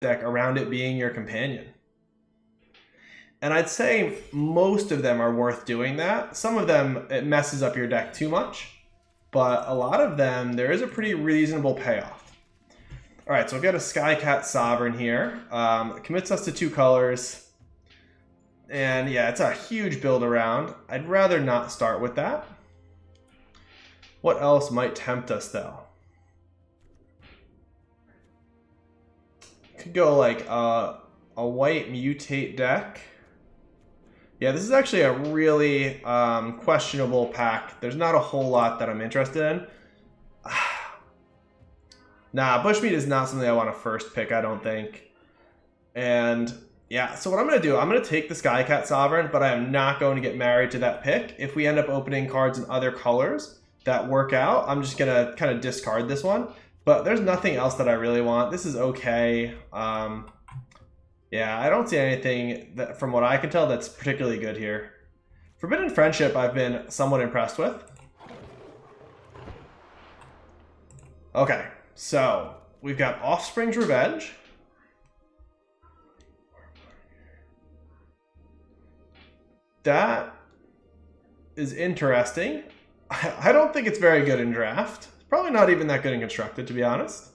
deck around it being your companion. And I'd say most of them are worth doing that. Some of them, it messes up your deck too much, but a lot of them, there is a pretty reasonable payoff. All right, so we've got a Skycat Sovereign here. It commits us to 2 colors. And yeah, it's a huge build around. I'd rather not start with that. What else might tempt us though? Could go like a white mutate deck. Yeah, this is actually a really questionable pack. There's not a whole lot that I'm interested in. Nah, Bushmeat is not something I want to first pick, I don't think. And yeah, so what I'm going to do, I'm going to take the Skycat Sovereign, but I am not going to get married to that pick. If we end up opening cards in other colors that work out, I'm just going to kind of discard this one. But there's nothing else that I really want. This is okay. Yeah, I don't see anything that, from what I can tell, that's particularly good here. Forbidden Friendship, I've been somewhat impressed with. Okay, so we've got Offspring's Revenge. That is interesting. I don't think it's very good in draft. It's probably not even that good in constructed, to be honest.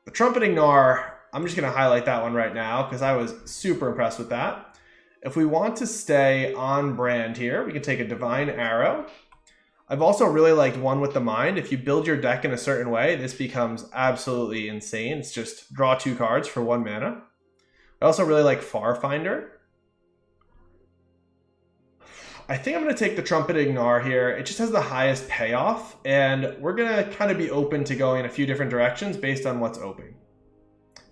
The Trumpeting Gnar, I'm just going to highlight that one right now because I was super impressed with that. If we want to stay on brand here, we can take a Divine Arrow. I've also really liked One with the Mind. If you build your deck in a certain way, this becomes absolutely insane. It's just draw 2 cards for 1 mana. I also really like Farfinder. I think I'm going to take the Trumpeting Gnar here. It just has the highest payoff, and we're going to kind of be open to going in a few different directions based on what's open.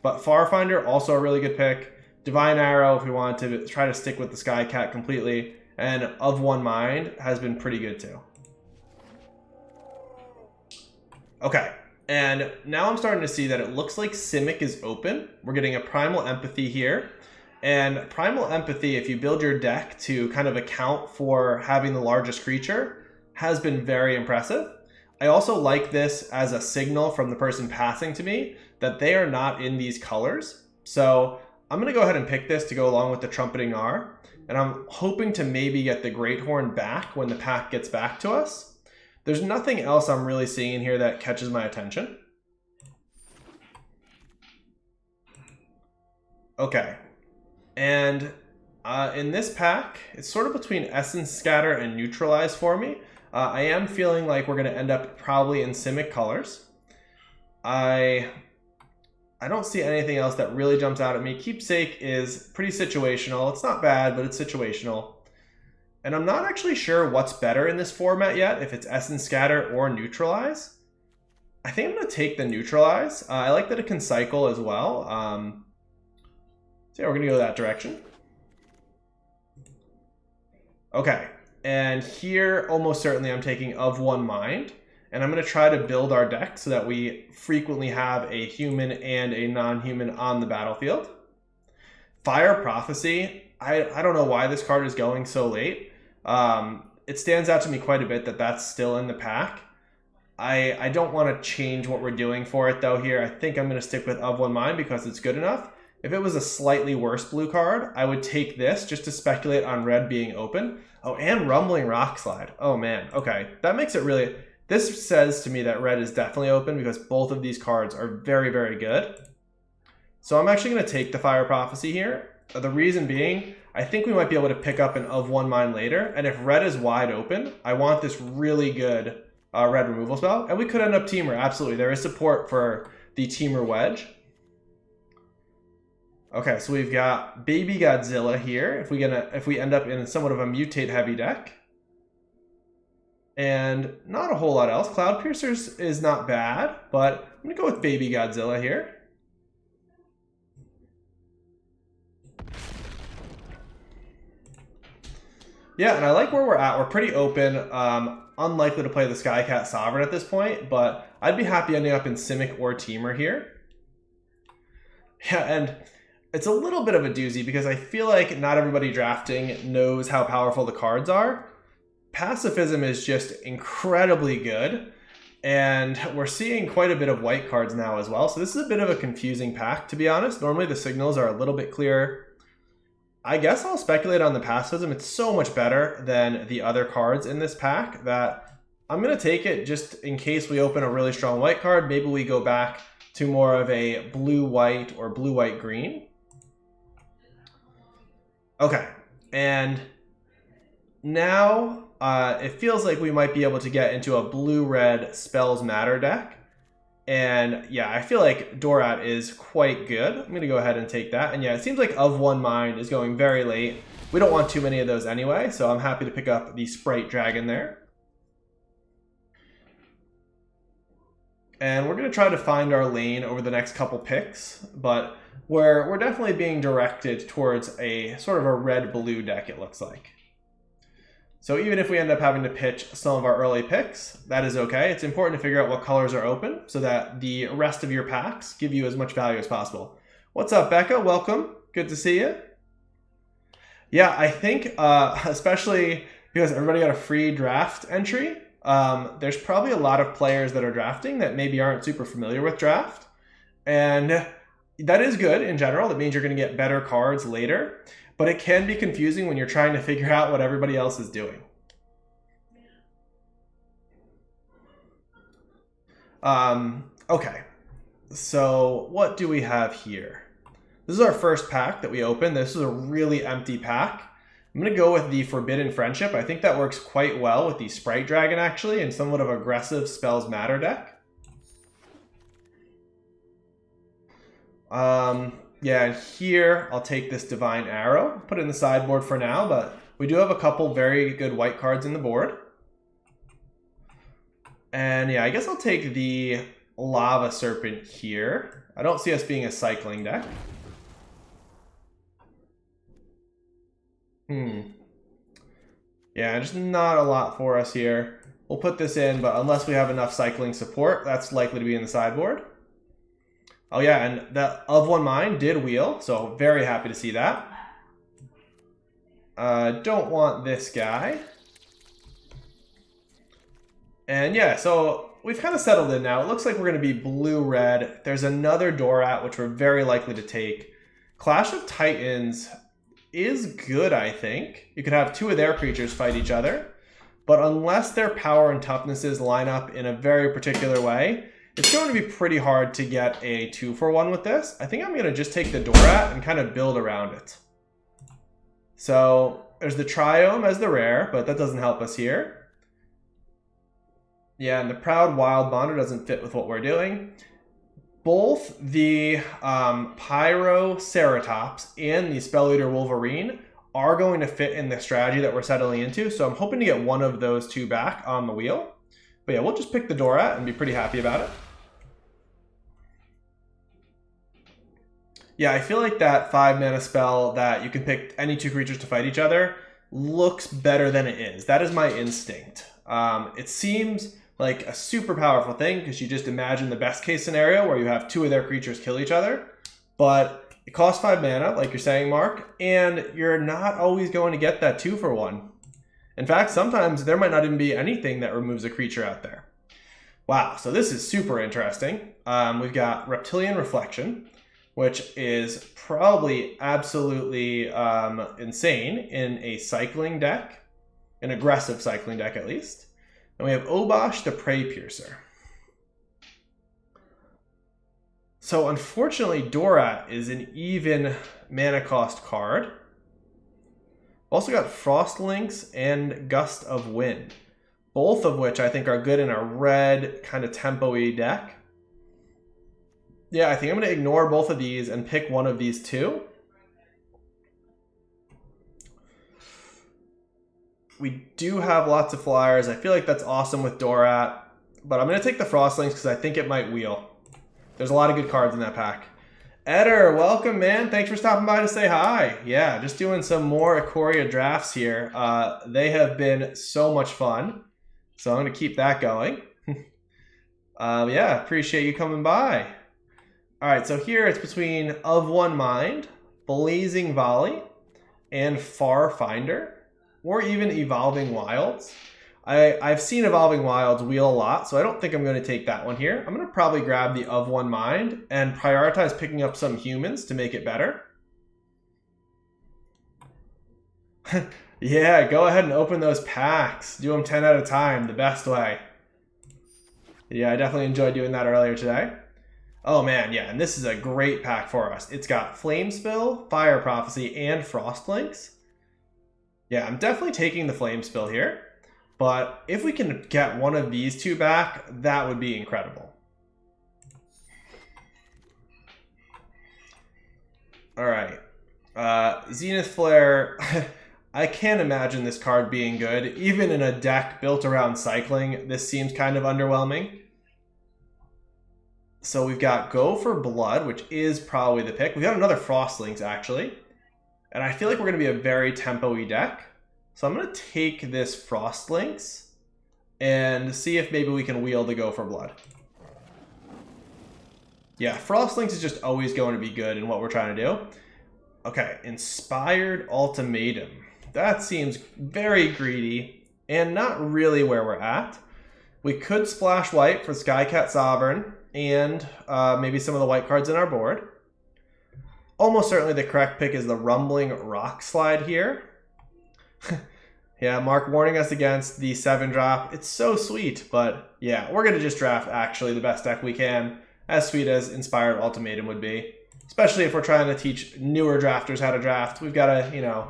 But Farfinder, also a really good pick. Divine Arrow, if we wanted to try to stick with the Skycat completely. And Of One Mind has been pretty good too. Okay, and now I'm starting to see that it looks like Simic is open. We're getting a Primal Empathy here. And Primal Empathy, if you build your deck to kind of account for having the largest creature, has been very impressive. I also like this as a signal from the person passing to me that they are not in these colors. So I'm going to go ahead and pick this to go along with the Trumpeting Gnar. And I'm hoping to maybe get the Great Horn back when the pack gets back to us. There's nothing else I'm really seeing here that catches my attention. Okay. And in this pack, it's sort of between Essence Scatter and Neutralize for me. I am feeling like we're going to end up probably in Simic colors. I don't see anything else that really jumps out at me. Keepsake is pretty situational. It's not bad, but it's situational. And I'm not actually sure what's better in this format yet, if it's Essence Scatter or Neutralize. I think I'm going to take the Neutralize. I like that it can cycle as well. So yeah, we're going to go that direction. Okay, and here almost certainly I'm taking Of One Mind. And I'm going to try to build our deck so that we frequently have a human and a non-human on the battlefield. Fire Prophecy, I don't know why this card is going so late. It stands out to me quite a bit that that's still in the pack. I don't want to change what we're doing for it though here. I think I'm going to stick with Of One Mind because it's good enough. If it was a slightly worse blue card, I would take this just to speculate on red being open. Oh, and Rumbling Rockslide. Oh man, okay. That makes it really... This says to me that red is definitely open because both of these cards are very, very good. So I'm actually going to take the Fire Prophecy here. The reason being, I think we might be able to pick up an Of One Mind later. And if red is wide open, I want this really good red removal spell. And we could end up Teamer, absolutely. There is support for the Teamer Wedge. Okay, so we've got Baby Godzilla here if we end up in somewhat of a mutate heavy deck. And not a whole lot else. Cloud Piercers is not bad, but I'm going to go with Baby Godzilla here. Yeah, and I like where we're at. We're pretty open. Unlikely to play the Skycat Sovereign at this point, but I'd be happy ending up in Simic or Teamer here. Yeah, and it's a little bit of a doozy because I feel like not everybody drafting knows how powerful the cards are. Pacifism is just incredibly good, And we're seeing quite a bit of white cards now as well. So this is a bit of a confusing pack, to be honest. Normally the signals are a little bit clearer. I guess I'll speculate on the pacifism. It's so much better than the other cards in this pack that I'm going to take it just in case we open a really strong white card. Maybe we go back to more of a blue-white or blue-white-green. Okay, and now it feels like we might be able to get into a blue-red Spells Matter deck. And yeah, I feel like Dorat is quite good. I'm going to go ahead and take that. And yeah, it seems like Of One Mind is going very late. We don't want too many of those anyway, so I'm happy to pick up the Sprite Dragon there. And we're going to try to find our lane over the next couple picks, but we're definitely being directed towards a sort of a red-blue deck, it looks like. So even if we end up having to pitch some of our early picks, that is okay. It's important to figure out what colors are open so that the rest of your packs give you as much value as possible. What's up, Becca? Welcome. Good to see you. Yeah, I think especially because everybody got a free draft entry, there's probably a lot of players that are drafting that maybe aren't super familiar with draft. And that is good in general. That means you're going to get better cards later. But it can be confusing when you're trying to figure out what everybody else is doing. Okay, so what do we have here? This is our first pack that we opened. This is a really empty pack. I'm going to go with the Forbidden Friendship. I think that works quite well with the Sprite Dragon, actually, and somewhat of aggressive Spells Matter deck. Yeah, and here I'll take this Divine Arrow, put it in the sideboard for now, but we do have a couple very good white cards in the board. And yeah, I guess I'll take the Lava Serpent here. I don't see us being a cycling deck. Yeah, just not a lot for us here. We'll put this in, but unless we have enough cycling support, that's likely to be in the sideboard. Oh yeah, and the Of One Mind did wheel, so very happy to see that. Don't want this guy. And yeah, so we've kind of settled in now. It looks like we're going to be blue-red. There's another Dorat, which we're very likely to take. Clash of Titans is good, I think. You could have two of their creatures fight each other. But unless their power and toughnesses line up in a very particular way, it's going to be pretty hard to get a 2-for-1 with this. I think I'm going to just take the Dorat and kind of build around it. So there's the Triome as the rare, but that doesn't help us here. Yeah, and the Proud Wild Bonder doesn't fit with what we're doing. Both the Pyro Ceratops and the Spell Eater Wolverine are going to fit in the strategy that we're settling into, so I'm hoping to get one of those two back on the wheel. But yeah, we'll just pick the Dorat and be pretty happy about it. Yeah, I feel like that 5-mana spell that you can pick any two creatures to fight each other looks better than it is. That is my instinct. It seems like a super powerful thing because you just imagine the best case scenario where you have two of their creatures kill each other. But it costs 5 mana, like you're saying, Mark, and you're not always going to get that 2-for-1. In fact, sometimes there might not even be anything that removes a creature out there. Wow, so this is super interesting. We've got Reptilian Reflection, which is probably absolutely insane in a cycling deck, an aggressive cycling deck at least. And we have Obosh the Prey Piercer. So unfortunately, Dorat is an even mana cost card. Also got Frostlinks and Gust of Wind, both of which I think are good in a red kind of tempo-y deck. Yeah, I think I'm going to ignore both of these and pick one of these two. We do have lots of flyers. I feel like that's awesome with Dorat, but I'm going to take the Frostlinks because I think it might wheel. There's a lot of good cards in that pack. Eder, welcome, man. Thanks for stopping by to say hi. Yeah, just doing some more Ikoria drafts here. They have been so much fun, so I'm going to keep that going. Yeah, appreciate you coming by. All right, so here it's between Of One Mind, Blazing Volley, and Far Finder, or even Evolving Wilds. I've seen Evolving Wilds wheel a lot, so I don't think I'm going to take that one here. I'm going to probably grab the Of One Mind and prioritize picking up some humans to make it better. Yeah, go ahead and open those packs. Do them 10 at a time, the best way. Yeah, I definitely enjoyed doing that earlier today. Oh man, yeah, and this is a great pack for us. It's got Flame Spill, Fire Prophecy, and Frost Links. Yeah, I'm definitely taking the Flame Spill here. But if we can get one of these two back, that would be incredible. All right. Zenith Flare. I can't imagine this card being good. Even in a deck built around cycling, this seems kind of underwhelming. So we've got Go for Blood, which is probably the pick. We've got another Frostlinks, actually. And I feel like we're going to be a very tempo-y deck. So I'm going to take this Frostlinks and see if maybe we can wheel the Go for Blood. Yeah, Frostlinks is just always going to be good in what we're trying to do. Okay, Inspired Ultimatum. That seems very greedy and not really where we're at. We could splash white for Skycat Sovereign and maybe some of the white cards in our board. Almost certainly the correct pick is the Rumbling Rock Slide here. Yeah, Mark warning us against the 7-drop. It's so sweet, but yeah, we're going to just draft actually the best deck we can, as sweet as Inspired Ultimatum would be. Especially if we're trying to teach newer drafters how to draft. We've got to, you know,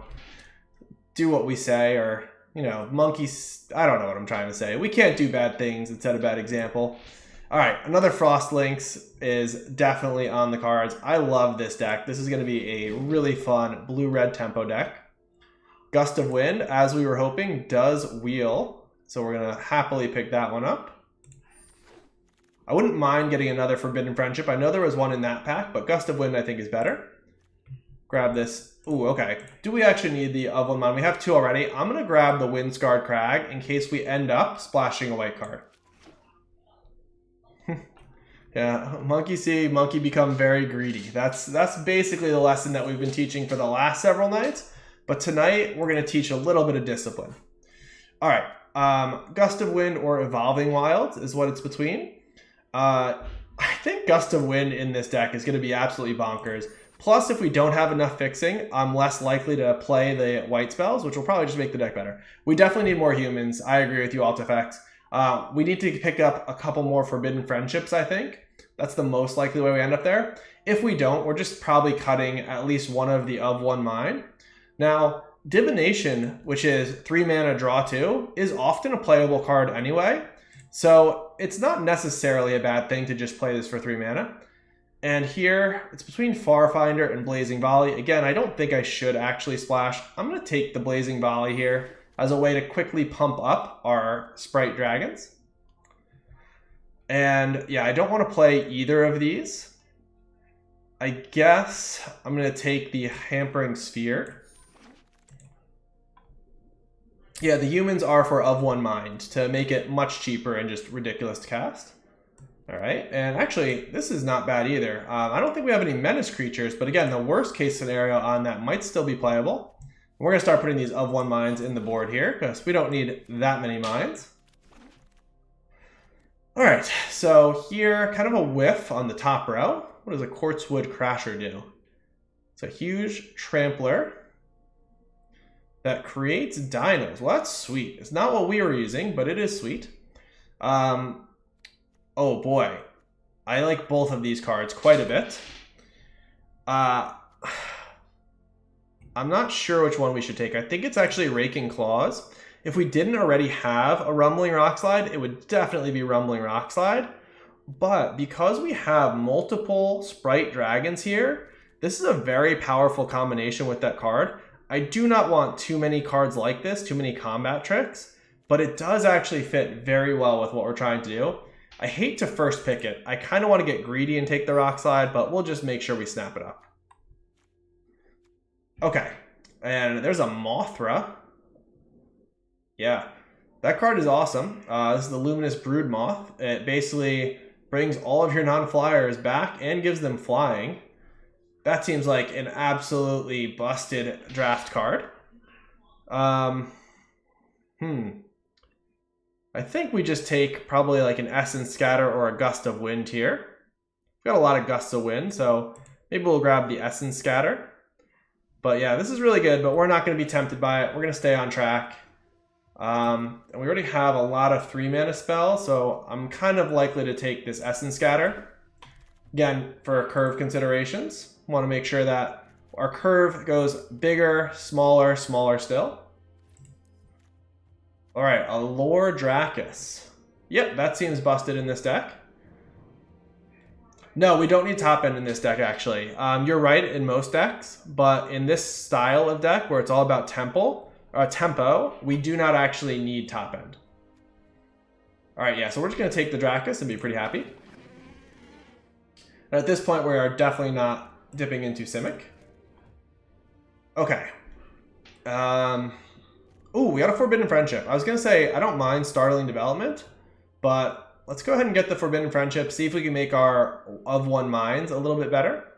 do what we say, or, you know, monkeys. I don't know what I'm trying to say. We can't do bad things and set a bad example. All right, another Frostlinks is definitely on the cards. I love this deck. This is going to be a really fun blue-red tempo deck. Gust of Wind, as we were hoping, does wheel. So we're going to happily pick that one up. I wouldn't mind getting another Forbidden Friendship. I know there was one in that pack, but Gust of Wind I think is better. Grab this. Ooh, okay. Do we actually need the Of One Mind? We have two already. I'm going to grab the Windscarred Crag in case we end up splashing a white card. Yeah, monkey see, monkey become very greedy. That's basically the lesson that we've been teaching for the last several nights. But tonight, we're going to teach a little bit of discipline. All right, Gust of Wind or Evolving Wilds is what it's between. I think Gust of Wind in this deck is going to be absolutely bonkers. Plus, if we don't have enough fixing, I'm less likely to play the white spells, which will probably just make the deck better. We definitely need more humans. I agree with you, AltFX. We need to pick up a couple more Forbidden Friendships, I think. That's the most likely way we end up there. If we don't, we're just probably cutting at least one of the Of One Mind. Now, Divination, which is 3 mana draw 2, is often a playable card anyway. So it's not necessarily a bad thing to just play this for 3 mana. And here, it's between Farfinder and Blazing Volley. Again, I don't think I should actually splash. I'm going to take the Blazing Volley here as a way to quickly pump up our Sprite Dragons. And yeah, I don't want to play either of these. I guess I'm going to take the Hampering Sphere. Yeah, the humans are for Of One Mind to make it much cheaper and just ridiculous to cast. All right, and actually, this is not bad either. I don't think we have any Menace creatures, but again, the worst case scenario on that might still be playable. We're going to start putting these Of One Minds in the board here because we don't need that many minds. All right, so here, kind of a whiff on the top row. What does a Quartzwood Crasher do? It's a huge trampler that creates dinos. Well, that's sweet. It's not what we were using, but it is sweet. Oh boy, I like both of these cards quite a bit. I'm not sure which one we should take. I think it's actually Raking Claws. If we didn't already have a Rumbling Rockslide, it would definitely be Rumbling Rockslide. But because we have multiple Sprite Dragons here, this is a very powerful combination with that card. I do not want too many cards like this, too many combat tricks, but it does actually fit very well with what we're trying to do. I hate to first pick it. I kind of want to get greedy and take the Rockslide, but we'll just make sure we snap it up. Okay, and there's a Mothra. Yeah, that card is awesome. This is the Luminous Brood Moth. It basically brings all of your non-flyers back and gives them flying. That seems like an absolutely busted draft card. I think we just take probably like an Essence Scatter or a Gust of Wind here. We've got a lot of gusts of wind, so maybe we'll grab the Essence Scatter. But yeah, this is really good, but we're not going to be tempted by it. We're going to stay on track. And we already have a lot of 3-mana spells, so I'm kind of likely to take this Essence Scatter. Again, for curve considerations, want to make sure that our curve goes bigger, smaller, smaller still. All right, Allure Dracus. Yep, that seems busted in this deck. No, we don't need top end in this deck, actually. You're right in most decks, but in this style of deck where it's all about tempo, we do not actually need top end. All right, yeah, so we're just going to take the Dracus and be pretty happy. And at this point, we are definitely not dipping into Simic. Okay. Ooh, we got a Forbidden Friendship. I was going to say, I don't mind Startling Development, but let's go ahead and get the Forbidden Friendship, see if we can make our of one minds a little bit better.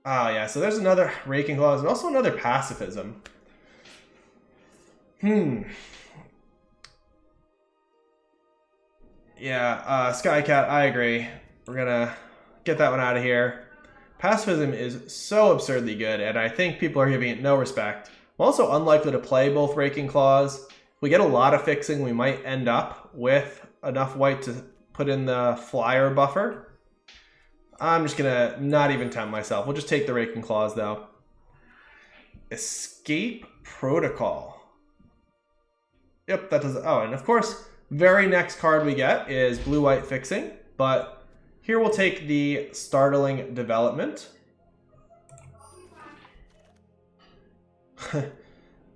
Ah, yeah, so there's another Raking Clause and also another Pacifism. Yeah, Skycat, I agree. We're gonna get that one out of here. Pacifism is so absurdly good, and I think people are giving it no respect. I'm also unlikely to play both Raking Claws. If we get a lot of fixing, we might end up with enough white to put in the flyer buffer. I'm just gonna not even tempt myself. We'll just take the Raking Claws, though. Escape Protocol. Yep, that does. Oh, and of course, very next card we get is blue-white fixing, but here we'll take the Startling Development. All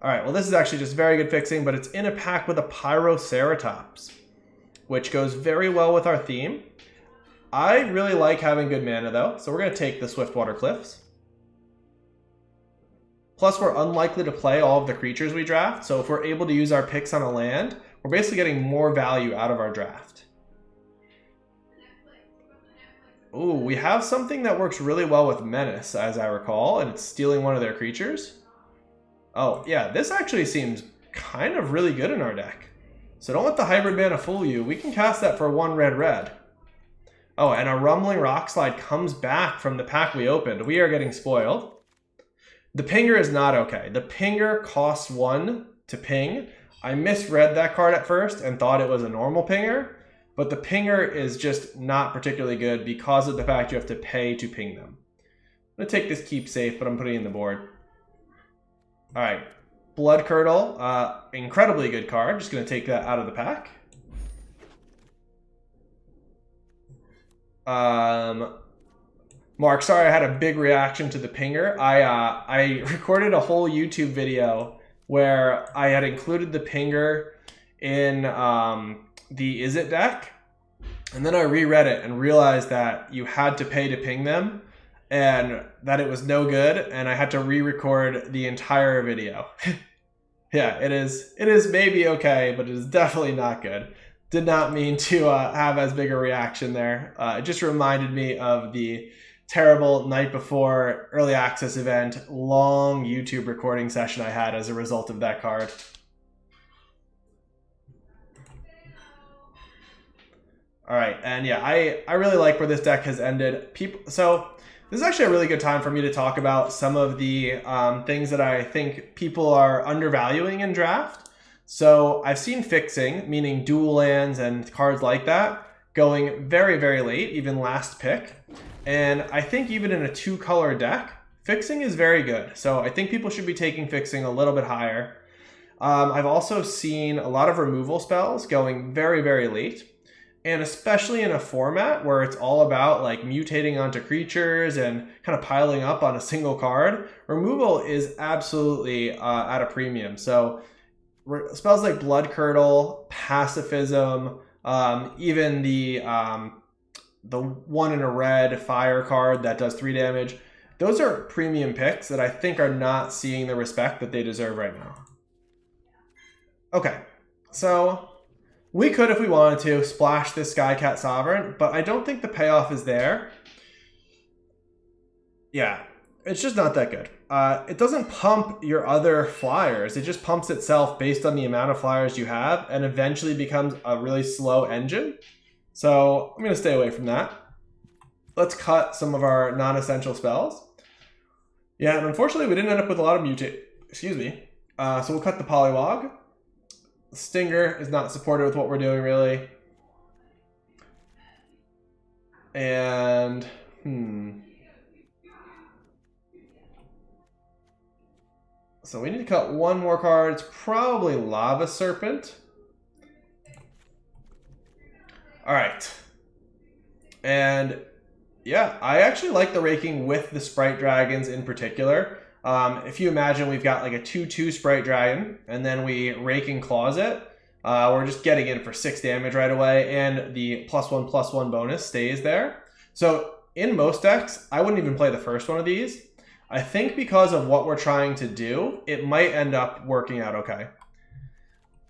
right, well, this is actually just very good fixing, but it's in a pack with a Pyroceratops, which goes very well with our theme. I really like having good mana, though, so we're going to take the Swiftwater Cliffs. Plus, we're unlikely to play all of the creatures we draft, so if we're able to use our picks on a land, we're basically getting more value out of our draft. Ooh, we have something that works really well with Menace, as I recall, and it's stealing one of their creatures. Oh, yeah, this actually seems kind of really good in our deck. So don't let the hybrid mana fool you. We can cast that for 1 red. Oh, and a Rumbling Rockslide comes back from the pack we opened. We are getting spoiled. The Pinger is not okay. The Pinger costs 1 to ping. I misread that card at first and thought it was a normal Pinger. But the Pinger is just not particularly good because of the fact you have to pay to ping them. I'm going to take this Keep Safe, but I'm putting it in the board. All right. Blood Curdle, incredibly good card. Just going to take that out of the pack. Mark, sorry I had a big reaction to the Pinger. I recorded a whole YouTube video where I had included the Pinger in the Izzet deck, and then I reread it and realized that you had to pay to ping them and that it was no good, and I had to re-record the entire video. Yeah, it is maybe okay, but it is definitely not good. Did not mean to have as big a reaction there. It just reminded me of the terrible night before early access event long YouTube recording session I had as a result of that card. All right, and yeah, I really like where this deck has ended. So this is actually a really good time for me to talk about some of the things that I think people are undervaluing in draft. So I've seen fixing, meaning dual lands and cards like that, going very, very late, even last pick. And I think even in a 2-color deck, fixing is very good. So I think people should be taking fixing a little bit higher. I've also seen a lot of removal spells going very, very late. And especially in a format where it's all about like mutating onto creatures and kind of piling up on a single card, removal is absolutely at a premium. So spells like Blood Curdle, Pacifism, even the 1 in a red fire card that does 3 damage, those are premium picks that I think are not seeing the respect that they deserve right now. Okay, so we could, if we wanted to, splash this Skycat Sovereign, but I don't think the payoff is there. Yeah, It's just not that good. It doesn't pump your other flyers. It just pumps itself based on the amount of flyers you have and eventually becomes a really slow engine. So I'm going to stay away from that. Let's cut some of our non-essential spells. Yeah, and unfortunately we didn't end up with a lot of mutate. Excuse me. So we'll cut the Polywog. The Stinger is not supported with what we're doing really. And, so we need to cut one more card. It's probably Lava Serpent. All right. And yeah, I actually like the raking with the Sprite Dragons in particular. If you imagine we've got like a 2/2 Sprite Dragon, and then we rake and claws it, we're just getting in for 6 damage right away, and the +1/+1 bonus stays there. So in most decks, I wouldn't even play the first one of these. I think because of what we're trying to do, it might end up working out okay.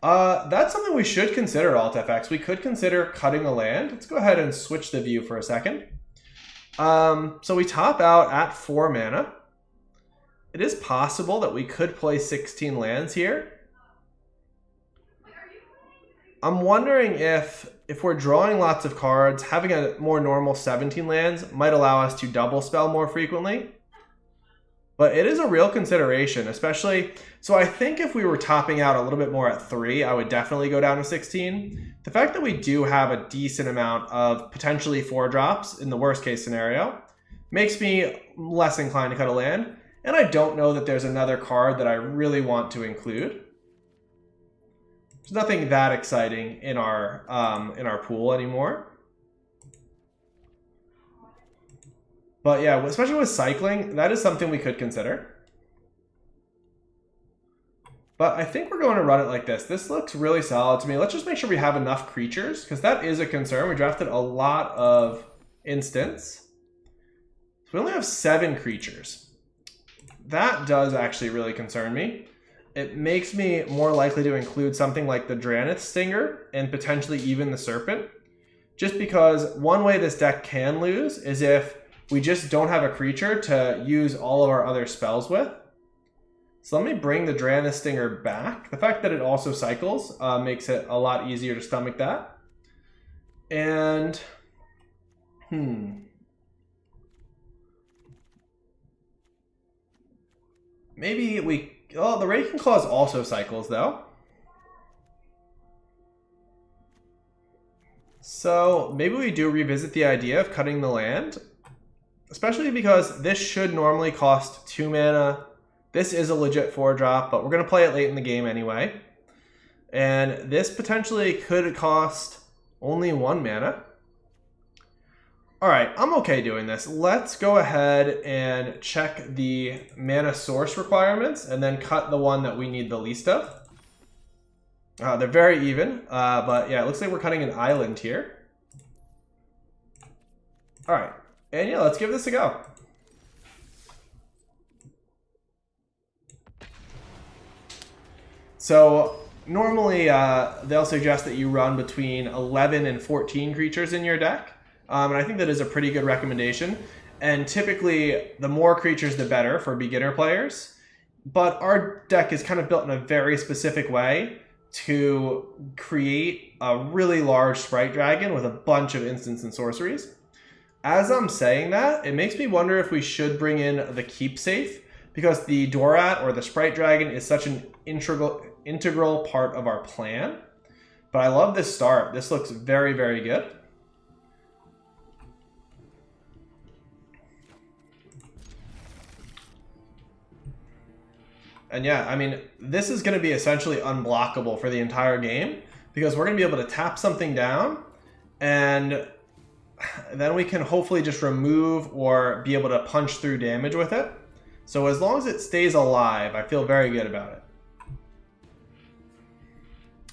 That's something we should consider, Alt FX. We could consider cutting a land. Let's go ahead and switch the view for a second. So we top out at 4 mana. It is possible that we could play 16 lands here. I'm wondering if we're drawing lots of cards, having a more normal 17 lands might allow us to double spell more frequently. But it is a real consideration, especially... So I think if we were topping out a little bit more at 3, I would definitely go down to 16. The fact that we do have a decent amount of potentially 4 drops in the worst case scenario makes me less inclined to cut a land. And I don't know that there's another card that I really want to include. There's nothing that exciting in our pool anymore. But yeah, especially with cycling, that is something we could consider. But I think we're going to run it like this. This looks really solid to me. Let's just make sure we have enough creatures, because that is a concern. We drafted a lot of instants. So we only have 7 creatures. That does actually really concern me. It makes me more likely to include something like the Dranith Stinger and potentially even the Serpent. Just because one way this deck can lose is if we just don't have a creature to use all of our other spells with. So let me bring the Dranith Stinger back. The fact that it also cycles makes it a lot easier to stomach that. And, maybe we... Oh, the Raking Claws also cycles, though. So maybe we do revisit the idea of cutting the land. Especially because this should normally cost 2 mana. This is a legit 4-drop, but we're going to play it late in the game anyway. And this potentially could cost only 1 mana. Alright, I'm okay doing this. Let's go ahead and check the mana source requirements and then cut the one that we need the least of. They're very even, but yeah, it looks like we're cutting an island here. Alright, and yeah, let's give this a go. So normally they'll suggest that you run between 11 and 14 creatures in your deck. And I think that is a pretty good recommendation. And typically, the more creatures, the better for beginner players. But our deck is kind of built in a very specific way to create a really large Sprite Dragon with a bunch of instants and sorceries. As I'm saying that, it makes me wonder if we should bring in the Keep Safe, because the Dorat or the Sprite Dragon is such an integral part of our plan. But I love this start. This looks very, very good. And yeah, I mean, this is going to be essentially unblockable for the entire game because we're going to be able to tap something down and then we can hopefully just remove or be able to punch through damage with it. So as long as it stays alive, I feel very good about it.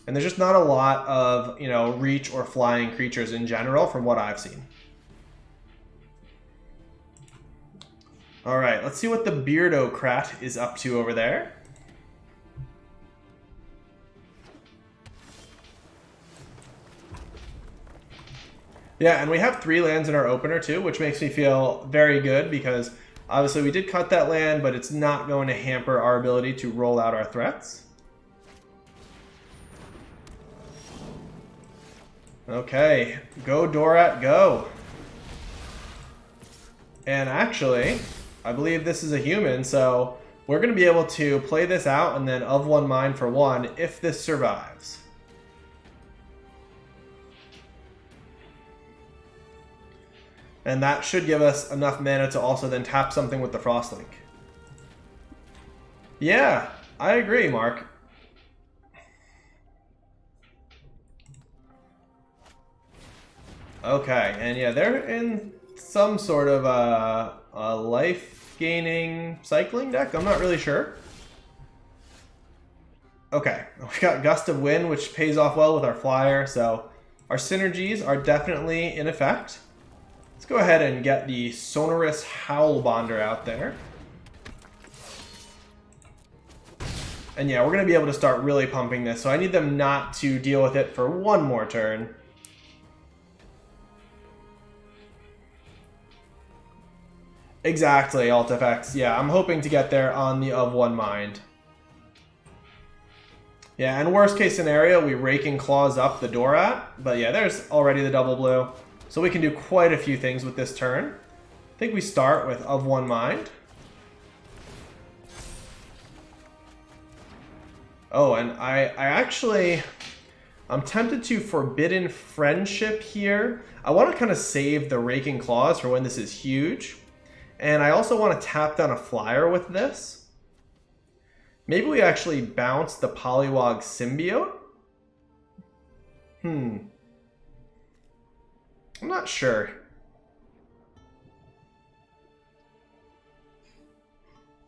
And there's just not a lot of, reach or flying creatures in general from what I've seen. All right, let's see what the Beardocrat is up to over there. Yeah, and we have 3 lands in our opener too, which makes me feel very good because Obviously, we did cut that land, but it's not going to hamper our ability to roll out our threats. Okay, go Dorat, go. And actually, I believe this is a human, so we're going to be able to play this out and then of one mind for one if this survives. And that should give us enough mana to also then tap something with the Frostlink. Yeah, I agree, Mark. Okay, and yeah, they're in some sort of a life-gaining cycling deck. I'm not really sure. Okay, we got Gust of Wind, which pays off well with our flyer, so our synergies are definitely in effect. Let's go ahead and get the Sonorous Howlbonder out there. And yeah, we're going to be able to start really pumping this, so I need them not to deal with it for one more turn. Exactly, Alt FX. Yeah, I'm hoping to get there on the of one mind. Yeah, and worst case scenario, we Raking Claws up the Dorat. But yeah, there's already the double blue. So we can do quite a few things with this turn. I think we start with of one mind. Oh, and I'm tempted to Forbidden Friendship here. I want to kind of save the Raking Claws for when this is huge. And I also want to tap down a flyer with this. Maybe we actually bounce the Poliwag Symbiote? I'm not sure.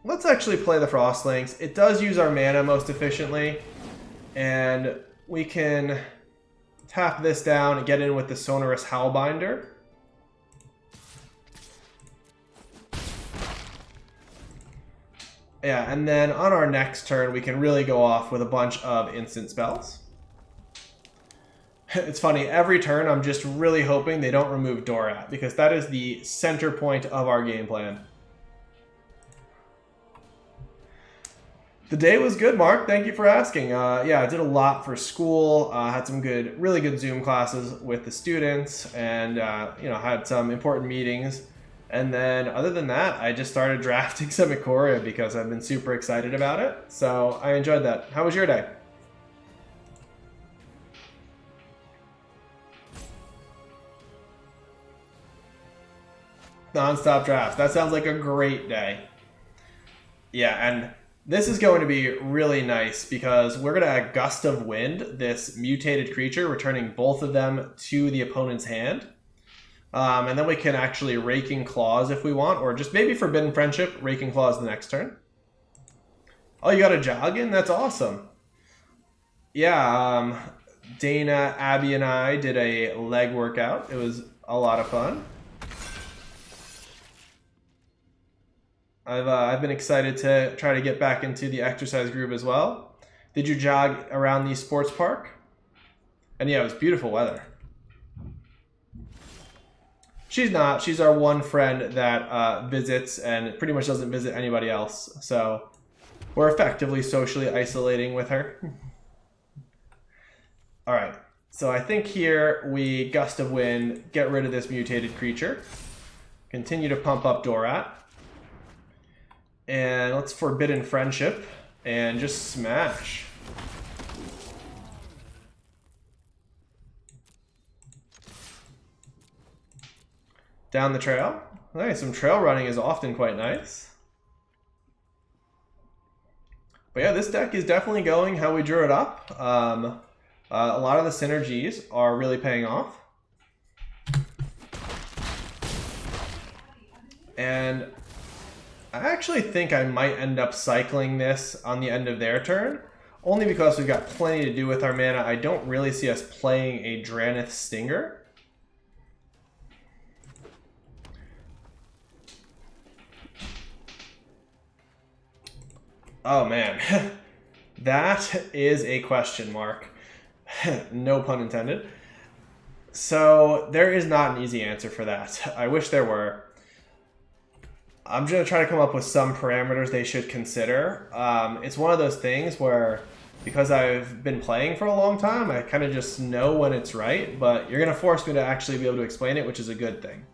Let's actually play the Frostlinks. It does use our mana most efficiently. And we can tap this down and get in with the Sonorous Howlbinder. Yeah, and then on our next turn, we can really go off with a bunch of instant spells. It's funny, every turn I'm just really hoping they don't remove Dorat, because that is the center point of our game plan. The day was good, Mark. Thank you for asking. Yeah, I did a lot for school. Had some really good Zoom classes with the students, and had some important meetings. And then other than that, I just started drafting some Ikoria because I've been super excited about it. So I enjoyed that. How was your day? Non-stop drafts. That sounds like a great day. Yeah, and this is going to be really nice because we're going to Gust of Wind, this mutated creature, returning both of them to the opponent's hand. And then we can actually Raking Claws if we want, or just maybe Forbidden Friendship, Raking Claws the next turn. Oh, you got a Joggin? That's awesome. Yeah, Dana, Abby, and I did a leg workout. It was a lot of fun. I've been excited to try to get back into the exercise group as well. Did you jog around the sports park? And yeah, it was beautiful weather. She's not. She's our one friend that visits and pretty much doesn't visit anybody else. So we're effectively socially isolating with her. All right. So I think here we Gust of Wind, get rid of this mutated creature. Continue to pump up Dorat. And let's Forbidden Friendship and just smash. Down the trail. Nice, some trail running is often quite nice. But yeah, this deck is definitely going how we drew it up. A lot of the synergies are really paying off. And I actually think I might end up cycling this on the end of their turn, only because we've got plenty to do with our mana. I don't really see us playing a Dranith Stinger. Oh man, that is a question mark. No pun intended. So there is not an easy answer for that. I wish there were. I'm going to try to come up with some parameters they should consider. It's one of those things where, because I've been playing for a long time, I kind of just know when it's right, but you're going to force me to actually be able to explain it, which is a good thing.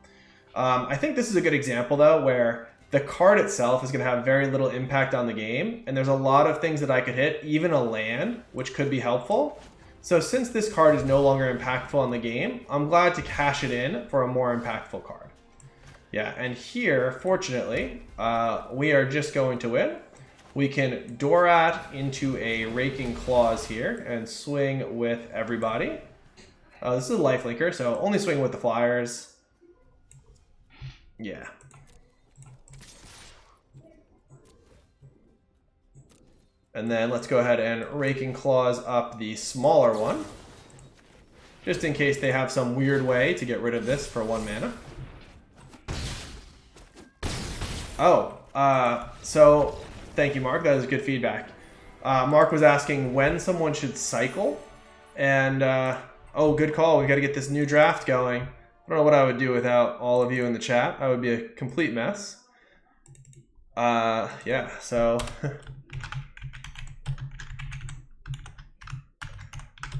I think this is a good example, though, where the card itself is going to have very little impact on the game, and there's a lot of things that I could hit, even a land, which could be helpful. So since this card is no longer impactful on the game, I'm glad to cash it in for a more impactful card. Yeah, and here, fortunately, we are just going to win. We can Dorat into a Raking Claws here and swing with everybody. This is a lifelinker, so only swing with the flyers. Yeah. And then let's go ahead and Raking Claws up the smaller one, just in case they have some weird way to get rid of this for 1 mana. Oh, so thank you, Mark. That is good feedback. Mark was asking when someone should cycle, and oh, good call. We got to get this new draft going. I don't know what I would do without all of you in the chat. I would be a complete mess. Yeah, so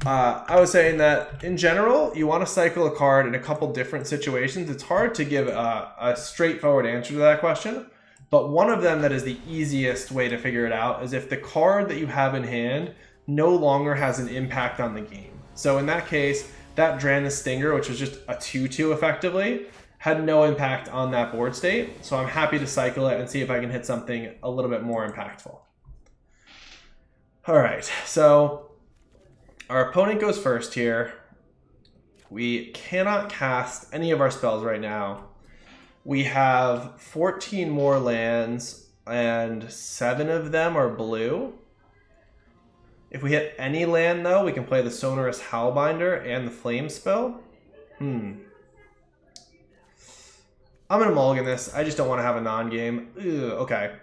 I was saying that in general, you want to cycle a card in a couple different situations. It's hard to give a straightforward answer to that question, but one of them that is the easiest way to figure it out is if the card that you have in hand no longer has an impact on the game. So in that case, that Dran Stinger, which was just a 2/2 effectively, had no impact on that board state. So I'm happy to cycle it and see if I can hit something a little bit more impactful. All right, so our opponent goes first here. We cannot cast any of our spells right now. We have 14 more lands, and 7 of them are blue. If we hit any land, though, we can play the Sonorous Howlbinder and the Flame spell. I'm going to mulligan this. I just don't want to have a non-game. Okay.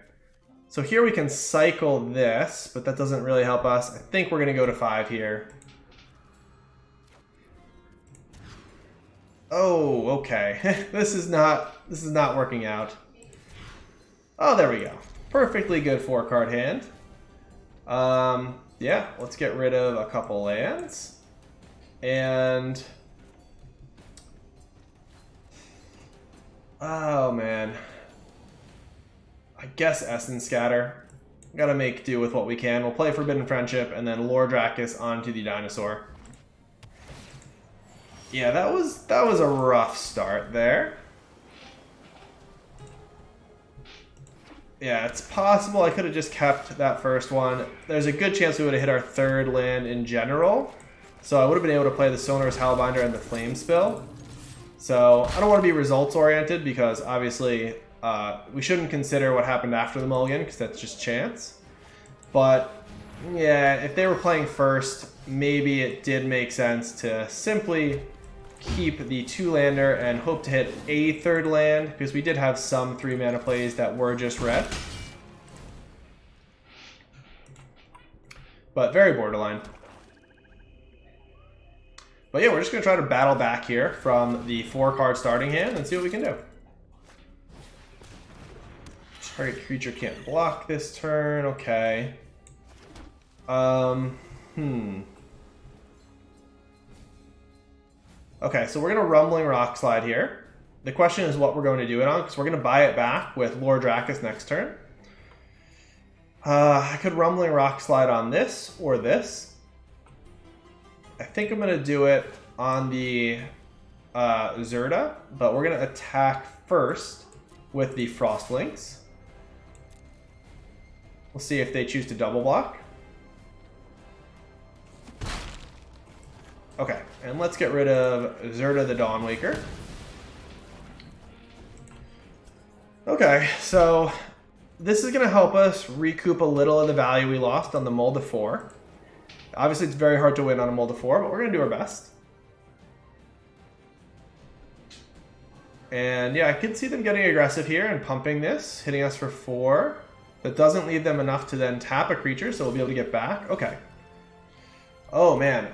So here we can cycle this, but that doesn't really help us. I think we're going to go to 5 here. Oh, okay. This is not working out. Oh, there we go. Perfectly good 4-card hand. Yeah, let's get rid of a couple lands. And oh man. I guess Essence Scatter. Gotta make do with what we can. We'll play Forbidden Friendship and then Lord Drakis onto the dinosaur. Yeah, that was a rough start there. Yeah, it's possible I could have just kept that first one. There's a good chance we would have hit our 3rd land in general. So I would have been able to play the Sonorous Howlbinder and the Flame Spill. So I don't want to be results oriented because obviously we shouldn't consider what happened after the mulligan because that's just chance. But yeah, if they were playing first, maybe it did make sense to simply keep the 2-lander and hope to hit a 3rd land because we did have some 3-mana plays that were just red. But very borderline. But yeah, we're just going to try to battle back here from the 4-card starting hand and see what we can do. Target creature can't block this turn. Okay. Okay, so we're going to Rumbling Rockslide here. The question is what we're going to do it on, because we're going to buy it back with Lord Drakis next turn. I could Rumbling Rockslide on this or this. I think I'm going to do it on the Zerda, but we're going to attack first with the Frostlinks. We'll see if they choose to double block. Okay, and let's get rid of Zerda the Dawnwaker. Okay, so this is going to help us recoup a little of the value we lost on the Mold of 4. Obviously, it's very hard to win on a Mold of 4, but we're going to do our best. And yeah, I can see them getting aggressive here and pumping this, hitting us for 4. That doesn't leave them enough to then tap a creature, so we'll be able to get back. Okay. Oh, man.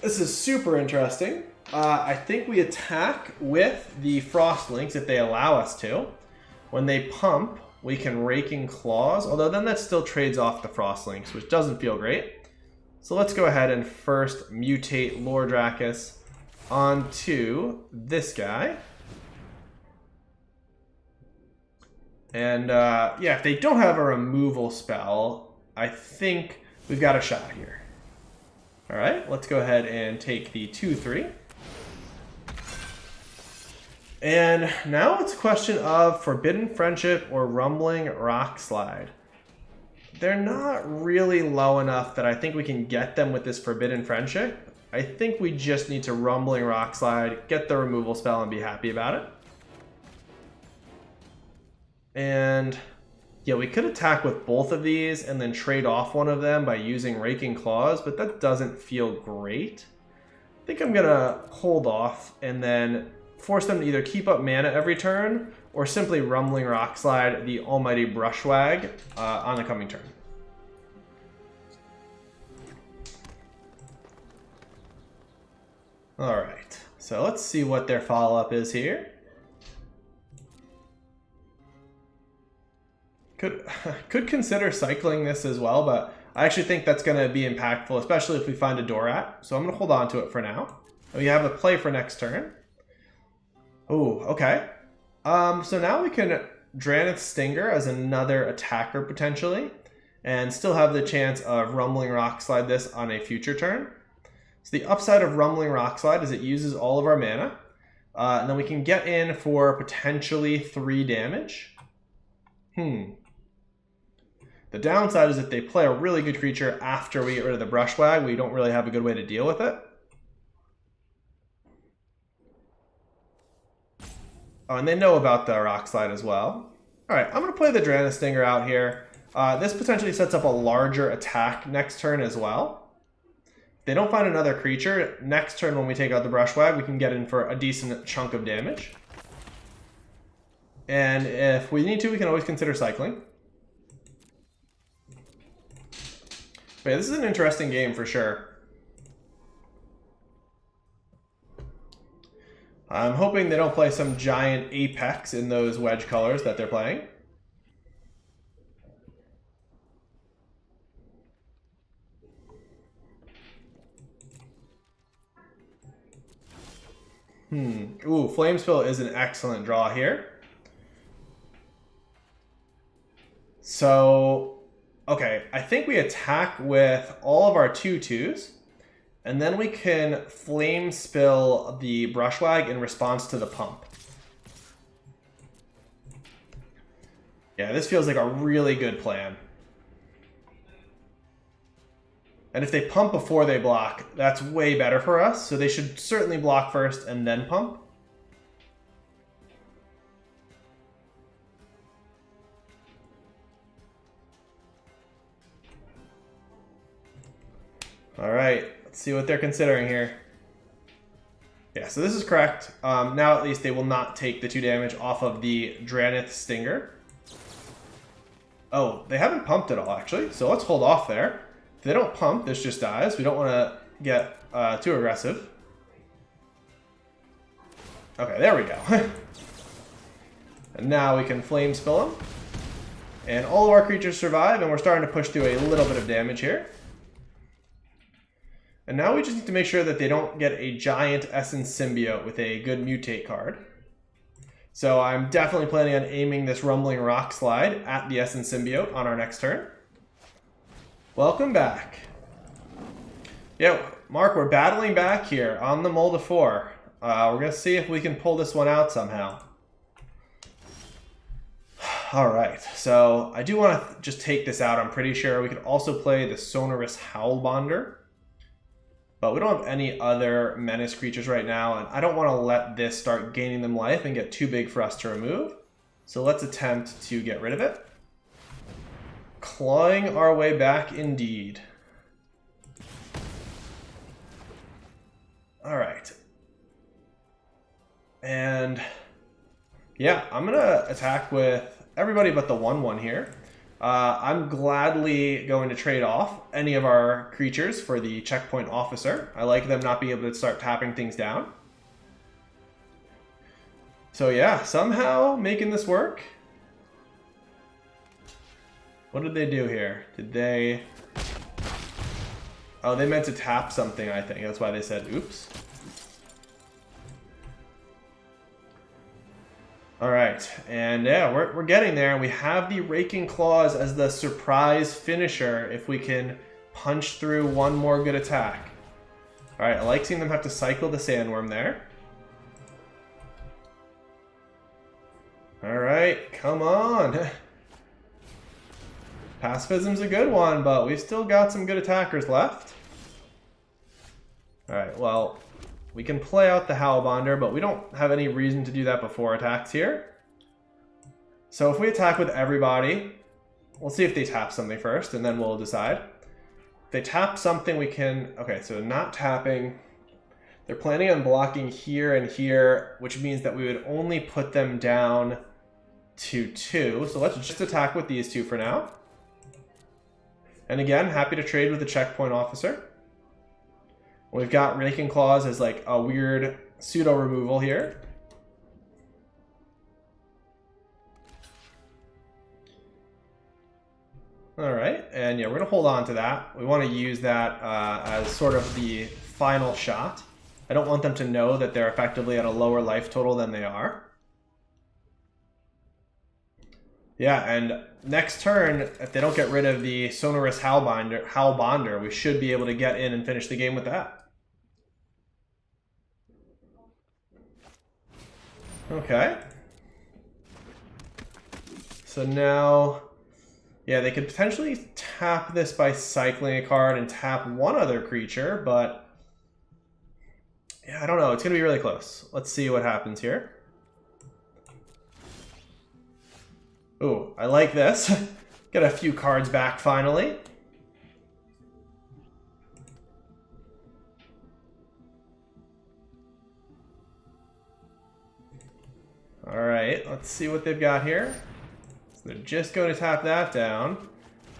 This is super interesting. I think we attack with the Frostlinks if they allow us to. When they pump, we can Raking Claws, although then that still trades off the Frostlinks, which doesn't feel great. So let's go ahead and first mutate Lordrakis onto this guy. And yeah, if they don't have a removal spell, I think we've got a shot here. All right, let's go ahead and take the 2/3. And now it's a question of Forbidden Friendship or Rumbling Rockslide. They're not really low enough that I think we can get them with this Forbidden Friendship. I think we just need to Rumbling Rockslide, get the removal spell, and be happy about it. And yeah, we could attack with both of these and then trade off one of them by using Raking Claws, but that doesn't feel great. I think I'm gonna hold off and then force them to either keep up mana every turn or simply Rumbling Rockslide the Almighty Brushwag on the coming turn. All right, so let's see what their follow-up is here. Could consider cycling this as well, but I actually think that's going to be impactful, especially if we find a Dorat. So I'm going to hold on to it for now. We have a play for next turn. Oh, okay. So now we can Dranith Stinger as another attacker potentially, and still have the chance of Rumbling Rockslide this on a future turn. So the upside of Rumbling Rockslide is it uses all of our mana, and then we can get in for potentially 3 damage. The downside is if they play a really good creature after we get rid of the Brushwag, we don't really have a good way to deal with it. Oh, and they know about the Rockslide as well. All right, I'm going to play the Dranith Stinger out here. This potentially sets up a larger attack next turn as well. If they don't find another creature, next turn when we take out the Brushwag, we can get in for a decent chunk of damage. And if we need to, we can always consider cycling. But yeah, this is an interesting game for sure. I'm hoping they don't play some giant Apex in those wedge colors that they're playing. Ooh, Flamespill is an excellent draw here. So, okay, I think we attack with all of our 2/2s, and then we can Flame Spill the Brushwag in response to the pump. Yeah, this feels like a really good plan. And if they pump before they block, that's way better for us, so they should certainly block first and then pump. All right, let's see what they're considering here. Yeah, so this is correct. Now at least they will not take the 2 damage off of the Dranith Stinger. Oh, they haven't pumped at all, actually, so let's hold off there. If they don't pump, this just dies. We don't want to get too aggressive. Okay, there we go. And now we can Flame Spill them. And all of our creatures survive, and we're starting to push through a little bit of damage here. And now we just need to make sure that they don't get a giant Essence Symbiote with a good Mutate card. So I'm definitely planning on aiming this Rumbling Rockslide at the Essence Symbiote on our next turn. Welcome back. Yeah, Mark, we're battling back here on the Mold of 4. We're going to see if we can pull this one out somehow. All right, so I do want to just take this out. I'm pretty sure we could also play the Sonorous Howlbonder. But we don't have any other menace creatures right now, and I don't want to let this start gaining them life and get too big for us to remove. So let's attempt to get rid of it. Clawing our way back indeed. All right. And yeah, I'm going to attack with everybody but the 1/1 here. I'm gladly going to trade off any of our creatures for the Checkpoint Officer. I like them not being able to start tapping things down. So yeah, somehow making this work. What did they do here? Did they... Oh, they meant to tap something, I think. That's why they said oops. Alright, and yeah, we're getting there. We have the Raking Claws as the surprise finisher if we can punch through one more good attack. Alright, I like seeing them have to cycle the Sandworm there. Alright, come on. Pacifism's a good one, but we've still got some good attackers left. Alright, well, we can play out the Howlbonder, but we don't have any reason to do that before attacks here. So if we attack with everybody, we'll see if they tap something first, and then we'll decide. If they tap something, we can... Okay, so not tapping. They're planning on blocking here and here, which means that we would only put them down to 2. So let's just attack with these 2 for now. And again, happy to trade with the checkpoint officer. We've got Raking Claws as like a weird pseudo removal here. Alright, and yeah, we're going to hold on to that. We want to use that as sort of the final shot. I don't want them to know that they're effectively at a lower life total than they are. Yeah, and next turn, if they don't get rid of the Sonorous Howlbonder, we should be able to get in and finish the game with that. Okay. So now, yeah, they could potentially tap this by cycling a card and tap one other creature, but yeah, I don't know. It's going to be really close. Let's see what happens here. Ooh, I like this. Get a few cards back finally. Alright, let's see what they've got here. So they're just going to tap that down.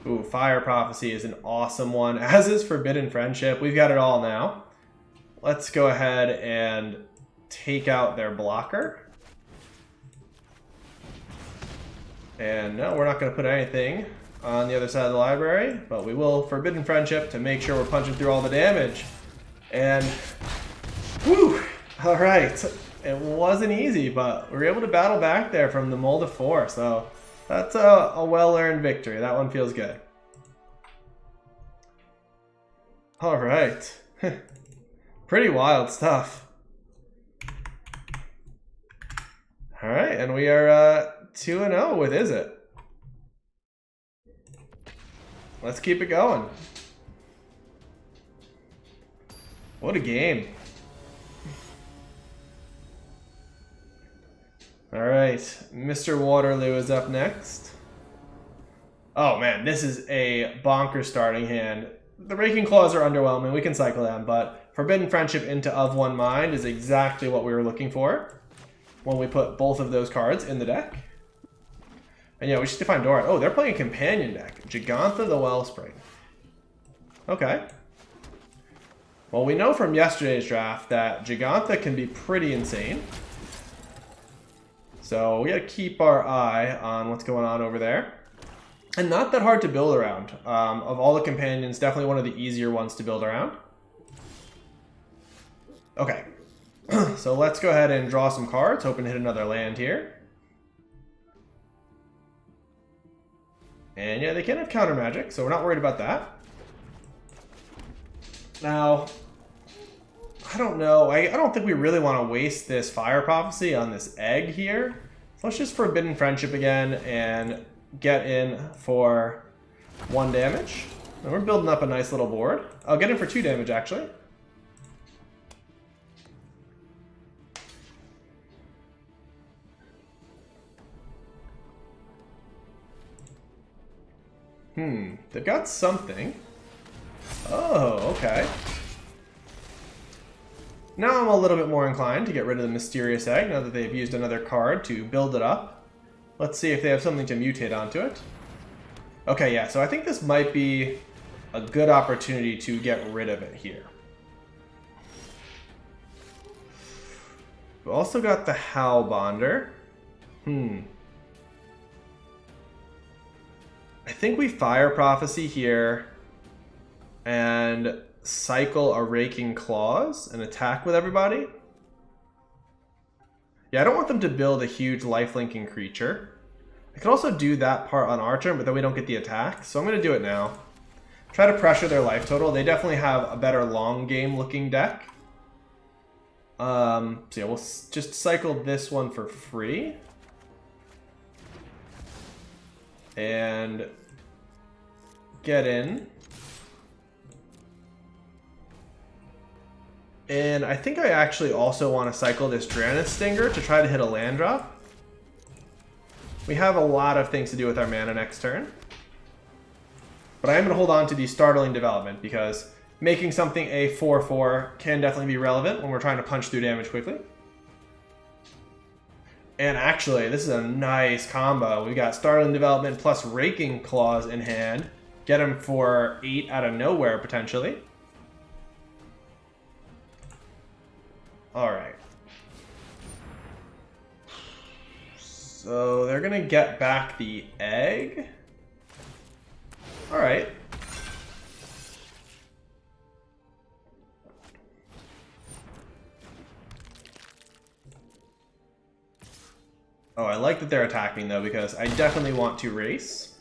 Ooh, Fire Prophecy is an awesome one, as is Forbidden Friendship. We've got it all now. Let's go ahead and take out their blocker. And no, we're not going to put anything on the other side of the library, but we will Forbidden Friendship to make sure we're punching through all the damage. And, whew, all right. It wasn't easy, but we were able to battle back there from the Mold of 4, so that's a well-earned victory. That one feels good. All right. Pretty wild stuff. All right, and we are 2-0 with Izzet. Let's keep it going. What a game. All right, Mr. Waterloo is up next. Oh man, this is a bonker starting hand. The Raking Claws are underwhelming. We can cycle them, but Forbidden Friendship into Of One Mind is exactly what we were looking for when we put both of those cards in the deck. And yeah, we should define Dora. Oh, they're playing a companion deck. Gigantha the Wellspring. Okay. Well, we know from yesterday's draft that Gigantha can be pretty insane. So we gotta keep our eye on what's going on over there. And not that hard to build around. Of all the companions, definitely one of the easier ones to build around. Okay. So let's go ahead and draw some cards. Hoping to hit another land here. And yeah, they can have counter magic, so we're not worried about that. Now, I don't know. I don't think we really want to waste this Fire Prophecy on this egg here. So let's just Forbidden Friendship again and get in for 1 damage. And we're building up a nice little board. I'll get in for 2 damage, actually. They've got something. Oh, okay. Now I'm a little bit more inclined to get rid of the Mysterious Egg now that they've used another card to build it up. Let's see if they have something to mutate onto it. Okay, yeah, so I think this might be a good opportunity to get rid of it here. We've also got the Howlbonder. I think we Fire Prophecy here and cycle a Raking Claws and attack with everybody. Yeah, I don't want them to build a huge lifelinking creature. I could also do that part on our turn, but then we don't get the attack. So I'm going to do it now. Try to pressure their life total. They definitely have a better long game looking deck. So yeah, we'll just cycle this one for free. And get in. And I think I actually also want to cycle this Draenei Stinger to try to hit a land drop. We have a lot of things to do with our mana next turn. But I am going to hold on to the Startling Development because making something a 4/4 can definitely be relevant when we're trying to punch through damage quickly. And actually, this is a nice combo. We got Startling Development plus Raking Claws in hand. Get him for 8 out of nowhere, potentially. Alright. So they're going to get back the egg. Alright. Oh, I like that they're attacking though, because I definitely want to race.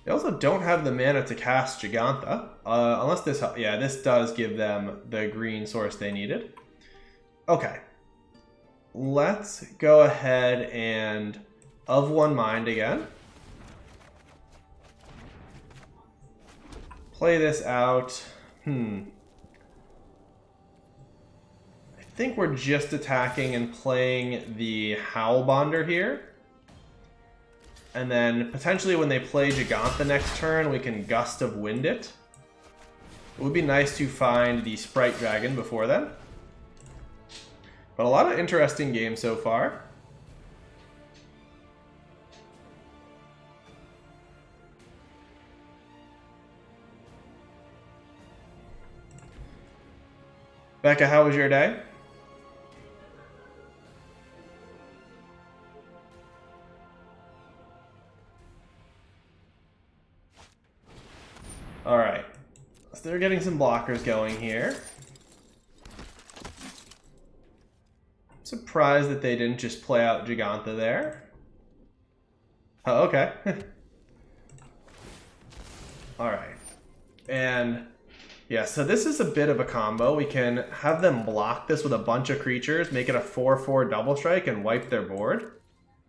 They also don't have the mana to cast Giganta. Unless this... Yeah, this does give them the green source they needed. Okay. Let's go ahead and of one mind again. Play this out. I think we're just attacking and playing the Howlbonder here. And then potentially when they play Giganta next turn, we can Gust of Wind it. It would be nice to find the Sprite Dragon before then. But a lot of interesting games so far. Becca, how was your day? All right, so they're getting some blockers going here. I'm surprised that they didn't just play out Giganta there. Oh, okay. All right, and yeah, so this is a bit of a combo. We can have them block this with a bunch of creatures, make it a 4/4 double strike, and wipe their board.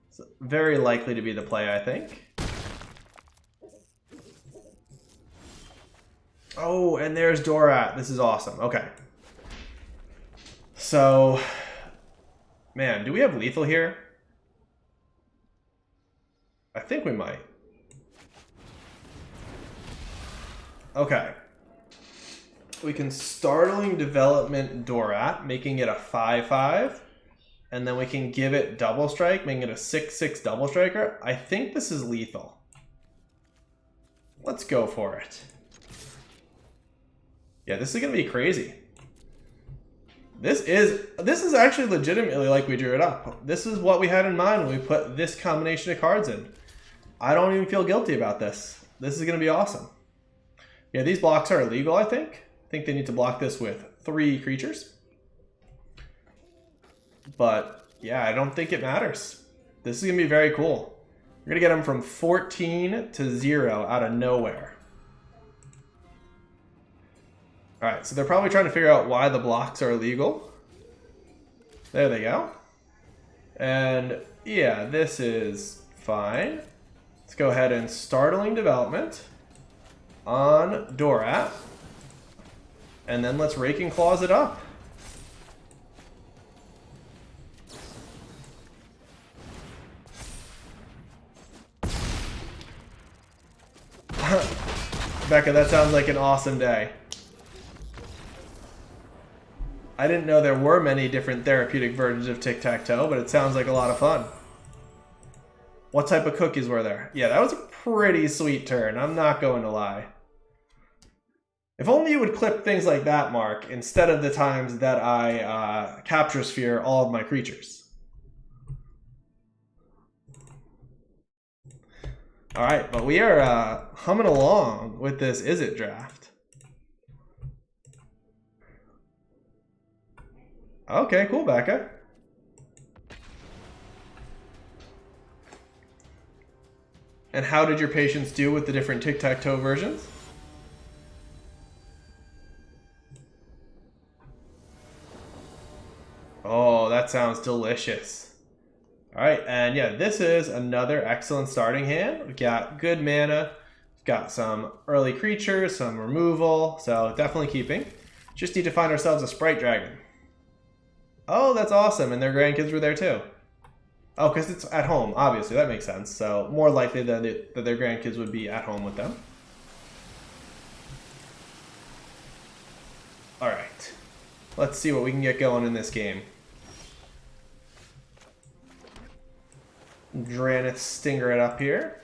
It's very likely to be the play, I think. Oh, and there's Dorat. This is awesome. Okay. So, man, do we have lethal here? I think we might. Okay. We can Startling Development Dorat, making it a 5/5. And then we can give it Double Strike, making it a 6/6 Double Striker. I think this is lethal. Let's go for it. Yeah, this is going to be crazy. This is actually legitimately like we drew it up. This is what we had in mind when we put this combination of cards in. I don't even feel guilty about this. This is going to be awesome. Yeah, these blocks are illegal, I think. I think they need to block this with 3 creatures. But yeah, I don't think it matters. This is going to be very cool. We're going to get them from 14 to 0 out of nowhere. All right, so they're probably trying to figure out why the blocks are illegal. There they go. And yeah, this is fine. Let's go ahead and Startling Development on Dorat. And then let's Raking Claws it up. Becca, that sounds like an awesome day. I didn't know there were many different therapeutic versions of tic-tac-toe, but it sounds like a lot of fun. What type of cookies were there? Yeah, that was a pretty sweet turn. I'm not going to lie. If only you would clip things like that, Mark, instead of the times that I Capture Sphere all of my creatures. All right, but we are humming along with this Izzet draft. Okay, cool, Becca. And how did your patients do with the different tic-tac-toe versions? Oh, that sounds delicious. All right, and yeah, this is another excellent starting hand. We've got good mana, we've got some early creatures, some removal, so definitely keeping. Just need to find ourselves a Sprite Dragon. Oh, that's awesome, and their grandkids were there too. Oh, because it's at home, obviously, that makes sense. So more likely that their grandkids would be at home with them. All right, let's see what we can get going in this game. Dranith Stinger it up here.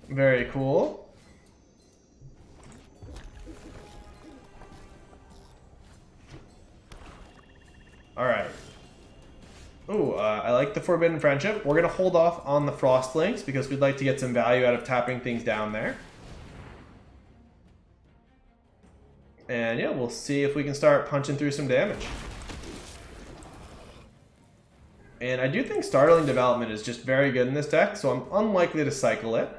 Very cool. All right. Ooh, I like the Forbidden Friendship. We're going to hold off on the Frost Links because we'd like to get some value out of tapping things down there. And yeah, we'll see if we can start punching through some damage. And I do think Startling Development is just very good in this deck, so I'm unlikely to cycle it.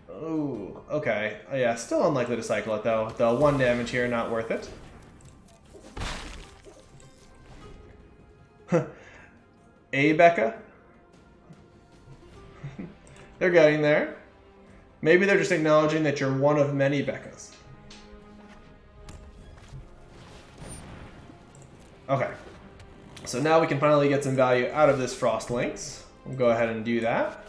Ooh, okay. Oh, yeah, still unlikely to cycle it though. The 1 damage here, not worth it. A Becca? They're getting there. Maybe they're just acknowledging that you're one of many Beccas. Okay. So now we can finally get some value out of this Frost Links. We'll go ahead and do that.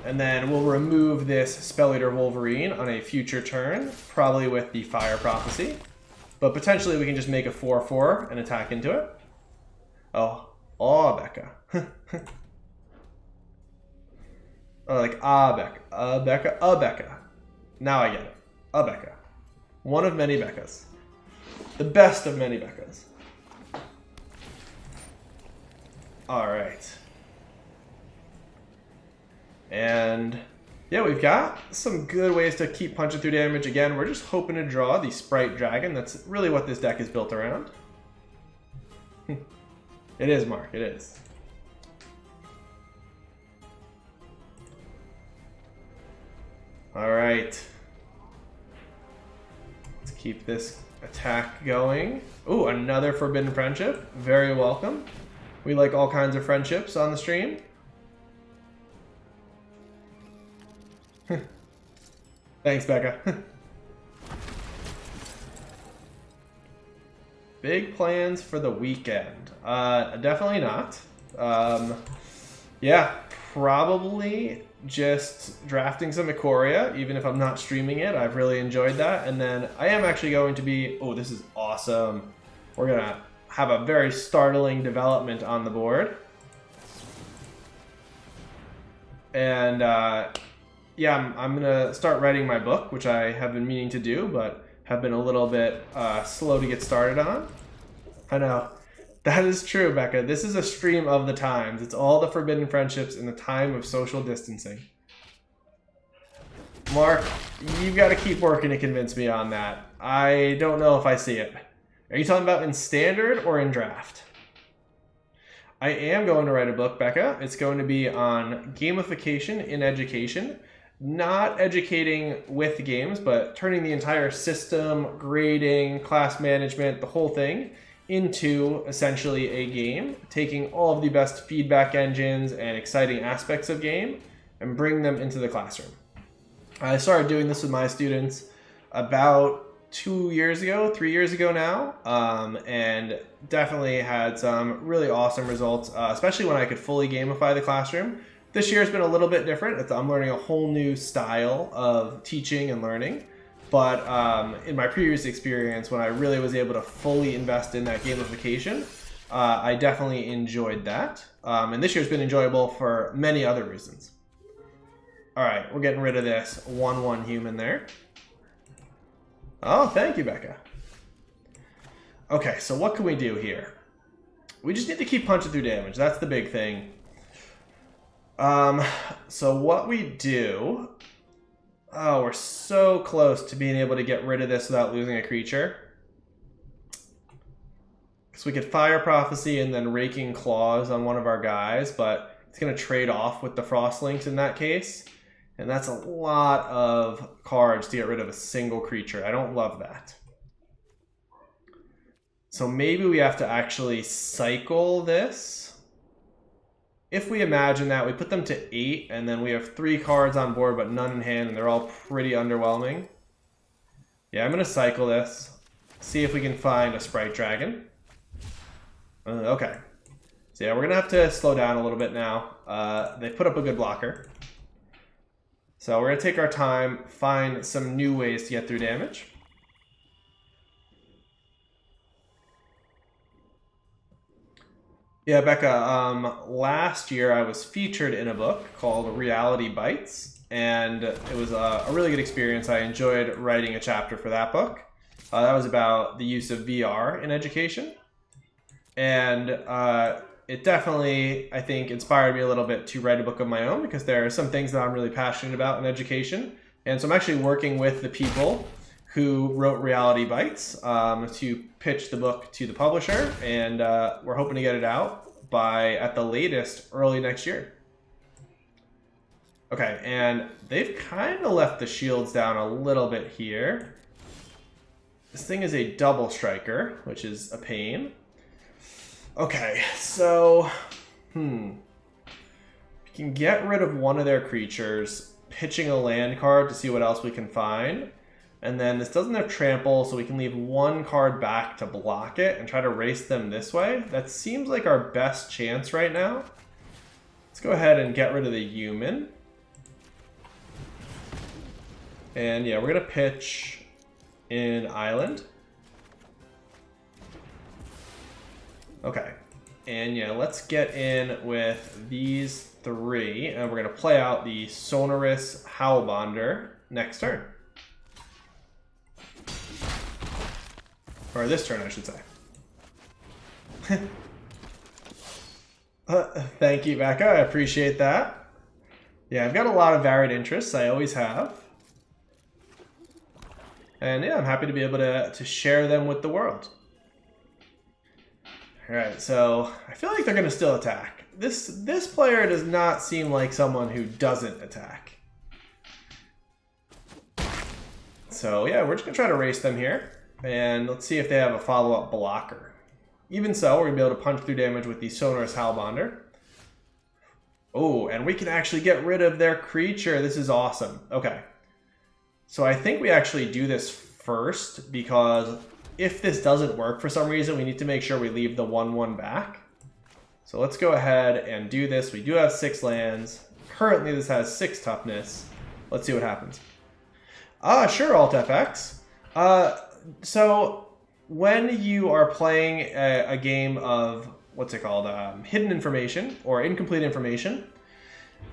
And then we'll remove this Spell Eater Wolverine on a future turn, probably with the Fire Prophecy. But potentially we can just make a 4/4 and attack into it. Oh, Becca. Oh, like Becca. Becca. Now I get it. Becca. One of many Beccas. The best of many Beccas. Alright. And yeah, we've got some good ways to keep punching through damage. Again, we're just hoping to draw the Sprite Dragon. That's really what this deck is built around. It is, Mark. It is. All right. Let's keep this attack going. Ooh, another Forbidden Friendship. Very welcome. We like all kinds of friendships on the stream. Thanks, Becca. Big plans for the weekend. Definitely not. Yeah, probably just drafting some Ikoria, even if I'm not streaming it. I've really enjoyed that. And then I am actually going to be... Oh, this is awesome. We're going to have a very startling development on the board. And yeah, I'm going to start writing my book, which I have been meaning to do, but have been a little bit slow to get started on. I know. That is true, Becca. This is a stream of the times. It's all the Forbidden Friendships in the time of social distancing. Mark, you've got to keep working to convince me on that. I don't know if I see it. Are you talking about in Standard or in Draft? I am going to write a book, Becca. It's going to be on gamification in education. Not educating with games, but turning the entire system, grading, class management, the whole thing into essentially a game, taking all of the best feedback engines and exciting aspects of game and bring them into the classroom. I started doing this with my students about 3 years ago now, and definitely had some really awesome results, especially when I could fully gamify the classroom. This year has been a little bit different. I'm learning a whole new style of teaching and learning. But in my previous experience, when I really was able to fully invest in that gamification, I definitely enjoyed that. And this year's been enjoyable for many other reasons. All right, we're getting rid of this 1/1 human there. Oh, thank you, Becca. Okay, so what can we do here? We just need to keep punching through damage. That's the big thing. So what we do... Oh, we're so close to being able to get rid of this without losing a creature. So we could Fire Prophecy and then Raking Claws on one of our guys, but it's going to trade off with the Frostlinks in that case. And that's a lot of cards to get rid of a single creature. I don't love that. So maybe we have to actually cycle this. If we imagine that, we put them to 8, and then we have 3 cards on board but none in hand, and they're all pretty underwhelming. Yeah, I'm going to cycle this. See if we can find a Sprite Dragon. Okay. So yeah, we're going to have to slow down a little bit now. They put up a good blocker. So we're going to take our time, find some new ways to get through damage. Yeah, Becca, last year I was featured in a book called Reality Bites, and it was a really good experience. I enjoyed writing a chapter for that book. That was about the use of VR in education. And it definitely, I think, inspired me a little bit to write a book of my own, because there are some things that I'm really passionate about in education. And so I'm actually working with the people who wrote Reality Bites to pitch the book to the publisher, and we're hoping to get it out by, at the latest, early next year. Okay, and they've kind of left the shields down a little bit here. This thing is a double striker, which is a pain. Okay, so, we can get rid of one of their creatures, pitching a land card to see what else we can find. And then this doesn't have trample, so we can leave one card back to block it and try to race them this way. That seems like our best chance right now. Let's go ahead and get rid of the human. And yeah, we're going to pitch in Island. Okay. And yeah, let's get in with these 3. And we're going to play out the Sonorous Howlbonder next turn. Or this turn, I should say. Thank you, Becca. I appreciate that. Yeah, I've got a lot of varied interests. I always have. And yeah, I'm happy to be able to share them with the world. All right, so I feel like they're going to still attack. This player does not seem like someone who doesn't attack. So yeah, we're just going to try to race them here. And let's see if they have a follow-up blocker. Even so, we're going to be able to punch through damage with the Sonorous Howlbonder. Oh, and we can actually get rid of their creature. This is awesome. Okay. So I think we actually do this first, because if this doesn't work for some reason, we need to make sure we leave the 1/1 back. So let's go ahead and do this. We do have 6 lands. Currently, this has 6 toughness. Let's see what happens. Sure, Alt-FX. So when you are playing a game of, what's it called, hidden information or incomplete information,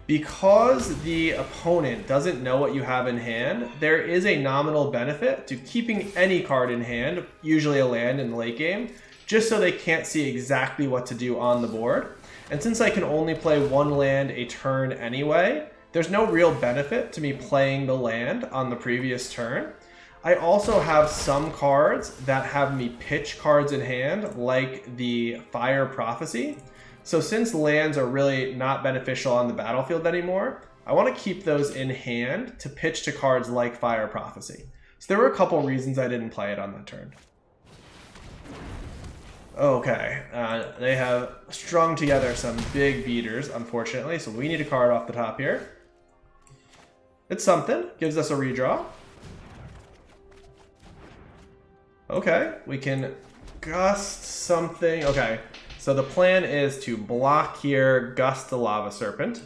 because the opponent doesn't know what you have in hand, there is a nominal benefit to keeping any card in hand, usually a land in the late game, just so they can't see exactly what to do on the board. And since I can only play 1 land a turn anyway, there's no real benefit to me playing the land on the previous turn. I also have some cards that have me pitch cards in hand, like the Fire Prophecy. So since lands are really not beneficial on the battlefield anymore, I want to keep those in hand to pitch to cards like Fire Prophecy. So there were a couple reasons I didn't play it on that turn. Okay, they have strung together some big beaters, unfortunately, so we need a card off the top here. It's something, gives us a redraw. Okay, we can gust something. Okay, so the plan is to block here, gust the Lava Serpent.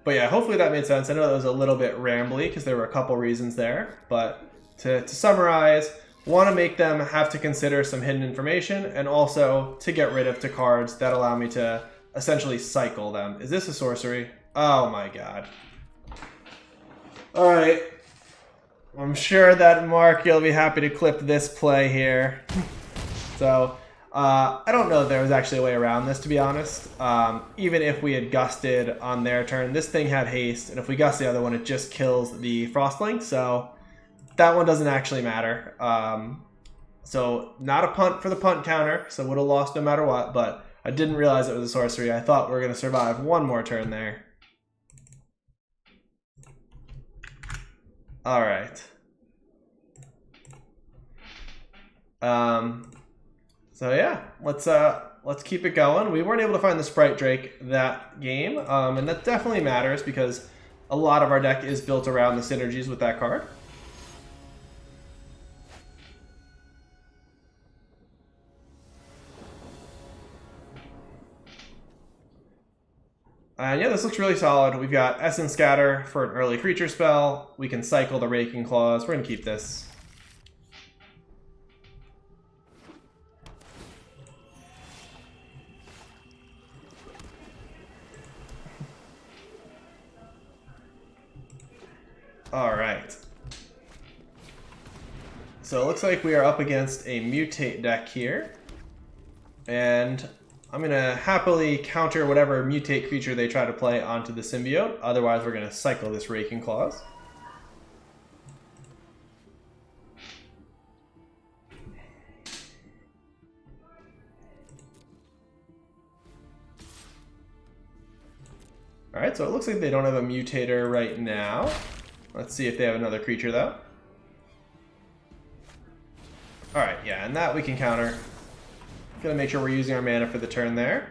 But yeah, hopefully that made sense. I know that was a little bit rambly because there were a couple reasons there. But to summarize, want to make them have to consider some hidden information, and also to get rid of 2 cards that allow me to essentially cycle them. Is this a sorcery? Oh my god. All right. I'm sure that Mark, you'll be happy to clip this play here. So, I don't know if there was actually a way around this, to be honest. Even if we had gusted on their turn, this thing had haste, and if we gust the other one, it just kills the Frostlink, so that one doesn't actually matter. So, not a punt for the punt counter, so would have lost no matter what, but I didn't realize it was a sorcery. I thought we were going to survive one more turn there. All right. So yeah, let's keep it going. We weren't able to find the Sprite Drake that game, and that definitely matters because a lot of our deck is built around the synergies with that card. And yeah, this looks really solid. We've got Essence Scatter for an early creature spell. We can cycle the Raking Claws. We're going to keep this. All right. So it looks like we are up against a Mutate deck here. And I'm going to happily counter whatever Mutate creature they try to play onto the Symbiote. Otherwise, we're going to cycle this Raking Claws. Alright, so it looks like they don't have a Mutator right now. Let's see if they have another creature, though. Alright, yeah, and that we can counter. Gonna make sure we're using our mana for the turn there.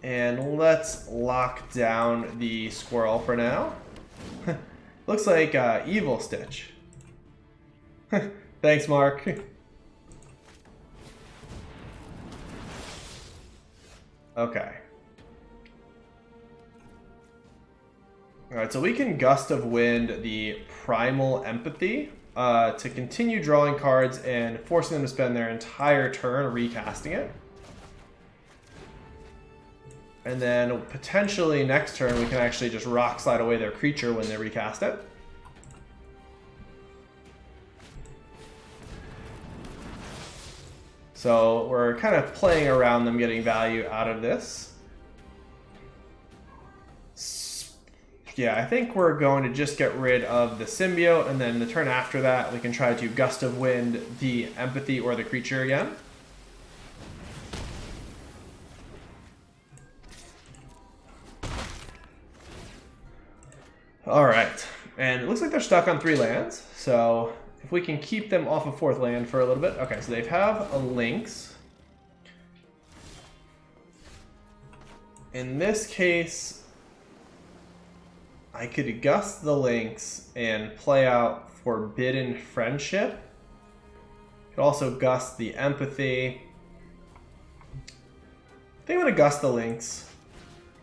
And let's lock down the squirrel for now. Looks like Evil Stitch. Thanks, Mark. Okay. Alright, so we can Gust of Wind the Primal Empathy to continue drawing cards and forcing them to spend their entire turn recasting it. And then potentially next turn we can actually just Rock Slide away their creature when they recast it. So we're kind of playing around them getting value out of this. Yeah, I think we're going to just get rid of the Symbiote, and then the turn after that, we can try to Gust of Wind the Empathy or the creature again. Alright, and it looks like they're stuck on 3 lands, so if we can keep them off of 4th land for a little bit. Okay, so they have a Lynx. In this case, I could Gust the Lynx and play out Forbidden Friendship. Could also Gust the Empathy. I think I'm going to Gust the Lynx.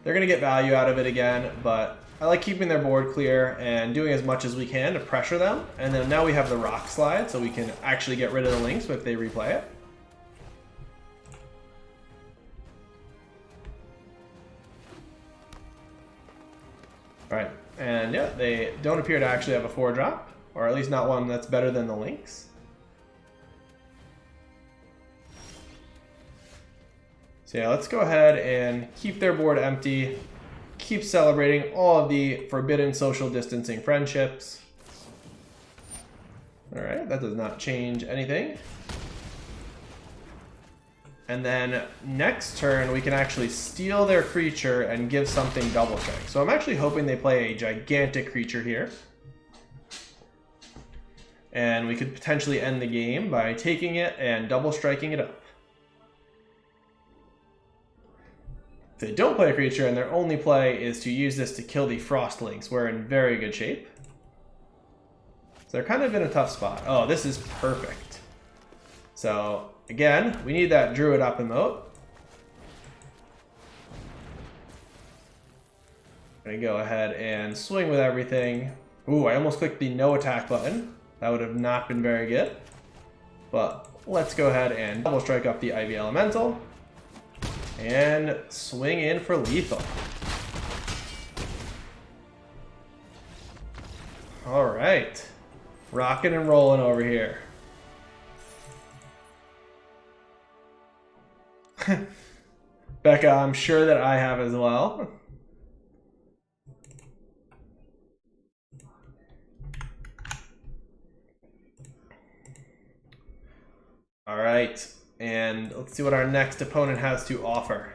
They're going to get value out of it again, but I like keeping their board clear and doing as much as we can to pressure them. And then now we have the Rock Slide, so we can actually get rid of the Lynx if they replay it. Alright, and yeah, they don't appear to actually have a 4-drop, or at least not one that's better than the Lynx. So yeah, let's go ahead and keep their board empty, keep celebrating all of the forbidden social distancing friendships. Alright, that does not change anything. And then next turn, we can actually steal their creature and give something double strike. So I'm actually hoping they play a gigantic creature here. And we could potentially end the game by taking it and double striking it up. If they don't play a creature and their only play is to use this to kill the Frostlings, we're in very good shape. So they're kind of in a tough spot. Oh, this is perfect. So again, we need that Druid up emote. Gonna go ahead and swing with everything. Ooh, I almost clicked the no attack button. That would have not been very good. But let's go ahead and double strike up the Ivy Elemental. And swing in for lethal. All right. Rocking and rolling over here. Becca, I'm sure that I have as well. All right, and let's see what our next opponent has to offer.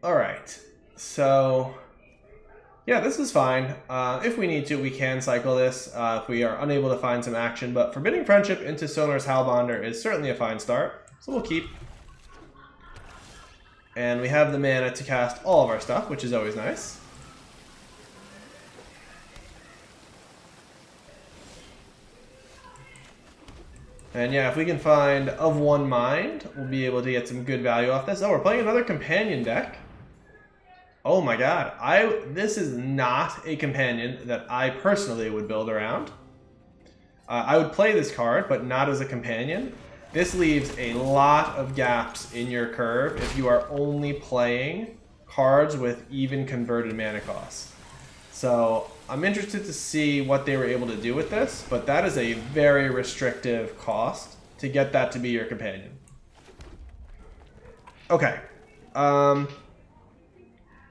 All right, so yeah, this is fine. If we need to, we can cycle this if we are unable to find some action, but Forbidding Friendship into Sonorous Hellbonder is certainly a fine start, so we'll keep. And we have the mana to cast all of our stuff, which is always nice. And yeah, if we can find Of One Mind, we'll be able to get some good value off this. Oh, we're playing another companion deck. Oh my god, this is not a companion that I personally would build around. I would play this card, but not as a companion. This leaves a lot of gaps in your curve if you are only playing cards with even converted mana costs. So I'm interested to see what they were able to do with this, but that is a very restrictive cost to get that to be your companion. Okay.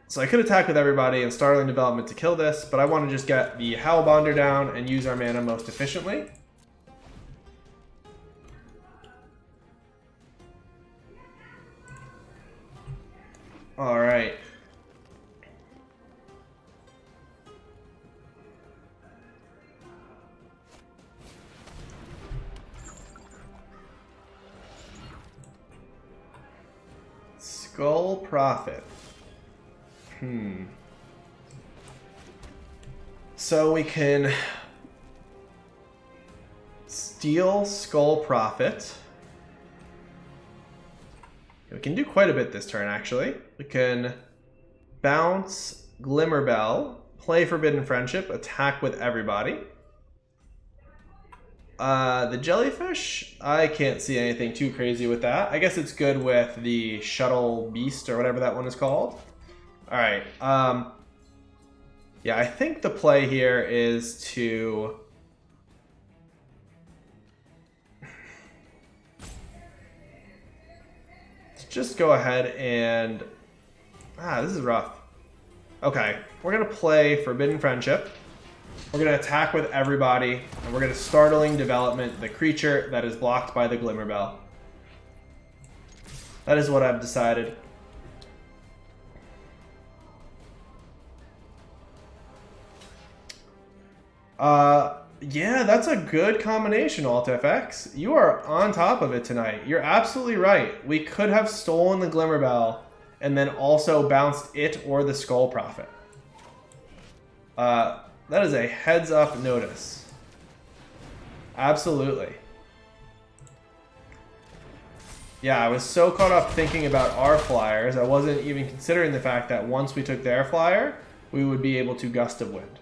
So I could attack with everybody and Startling Development to kill this, but I want to just get the Hellbonder down and use our mana most efficiently. All right. Skull Prophet. So we can steal Skull Prophet. We can do quite a bit this turn, actually. We can bounce Glimmerbell, play Forbidden Friendship, attack with everybody. The Jellyfish, I can't see anything too crazy with that. I guess it's good with the Shuttle Beast or whatever that one is called. All right. Yeah, I think the play here is to... just go ahead and... this is rough. Okay, we're going to play Forbidden Friendship. We're going to attack with everybody, and we're going to Startling Development the creature that is blocked by the Glimmerbell. That is what I've decided. Yeah, that's a good combination, AltFX. You are on top of it tonight. You're absolutely right. We could have stolen the Glimmerbell and then also bounced it or the Skull Prophet. That is a heads up notice. Absolutely. Yeah, I was so caught up thinking about our flyers, I wasn't even considering the fact that once we took their flyer, we would be able to Gust of Wind.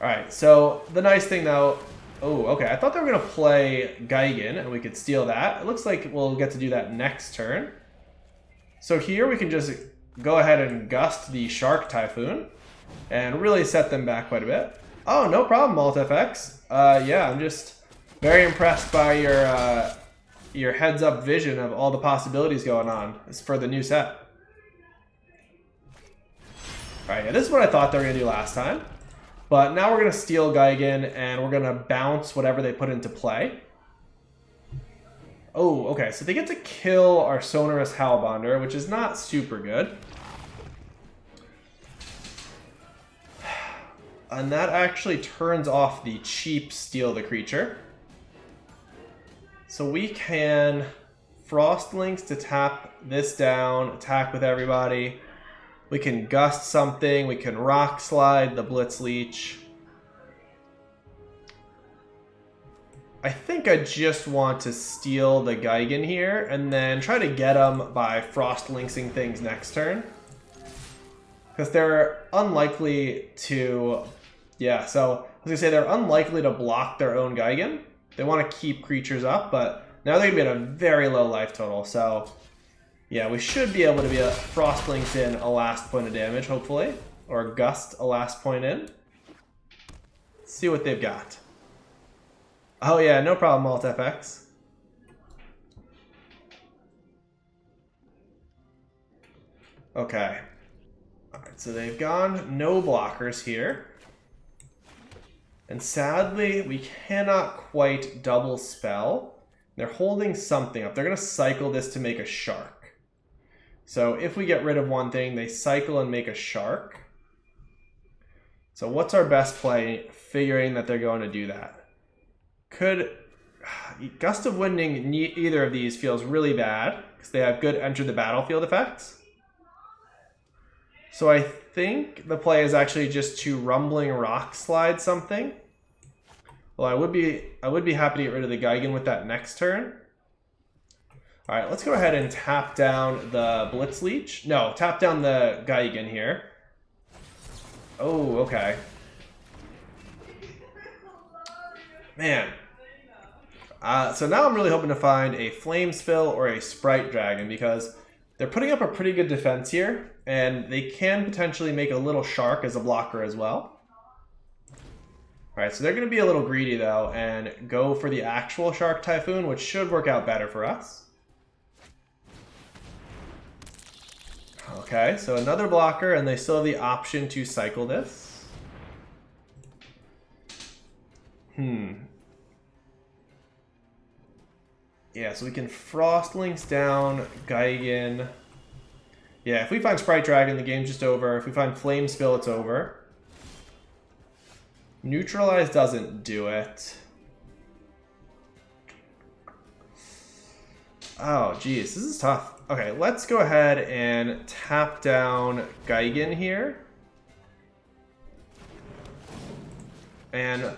Alright, so the nice thing though... Oh, okay, I thought they were going to play Gigan and we could steal that. It looks like we'll get to do that next turn. So here we can just go ahead and Gust the Shark Typhoon and really set them back quite a bit. Oh, no problem, AltFX. Yeah, I'm just very impressed by your heads-up vision of all the possibilities going on for the new set. Alright, yeah, this is what I thought they were going to do last time. But now we're going to steal Gigan, and we're going to bounce whatever they put into play. Oh, okay, so they get to kill our Sonorous Hellbonder, which is not super good. And that actually turns off the cheap Steal the Creature. So we can Frostlinks to tap this down, attack with everybody. We can Gust something. We can Rock Slide the Blitz Leech. I think I just want to steal the Gigan here and then try to get them by Frostlinksing things next turn. Because they're unlikely to... Yeah, so I was going to say they're unlikely to block their own Gigan. They want to keep creatures up, but now they're going to be at a very low life total. So, yeah, we should be able to be a Frostlink's in a last point of damage, hopefully. Or Gust a last point in. Let's see what they've got. Oh, yeah, no problem, AltFX. Okay. Alright, so they've gone no blockers here. And sadly, we cannot quite double spell. They're holding something up. They're going to cycle this to make a shark. So if we get rid of one thing, they cycle and make a shark. So what's our best play, figuring that they're going to do that? Could Gust of Winding either of these feels really bad because they have good enter the battlefield effects. So I think the play is actually just to Rumbling Rock Slide something. Well, I would be happy to get rid of the Gigan with that next turn. All right, let's go ahead and tap down the Blitz Leech. No, tap down the Gigan here. Oh, okay. Man. So now I'm really hoping to find a Flame Spill or a Sprite Dragon because they're putting up a pretty good defense here, and they can potentially make a little Shark as a blocker as well. Alright, so they're going to be a little greedy though, and go for the actual Shark Typhoon, which should work out better for us. Okay, so another blocker, and they still have the option to cycle this. Yeah, so we can Frostlinks down, Gigan. Yeah, if we find Sprite Dragon, the game's just over. If we find Flame Spill, it's over. Neutralize doesn't do it. Oh, geez, this is tough. Okay, let's go ahead and tap down Gigan here. And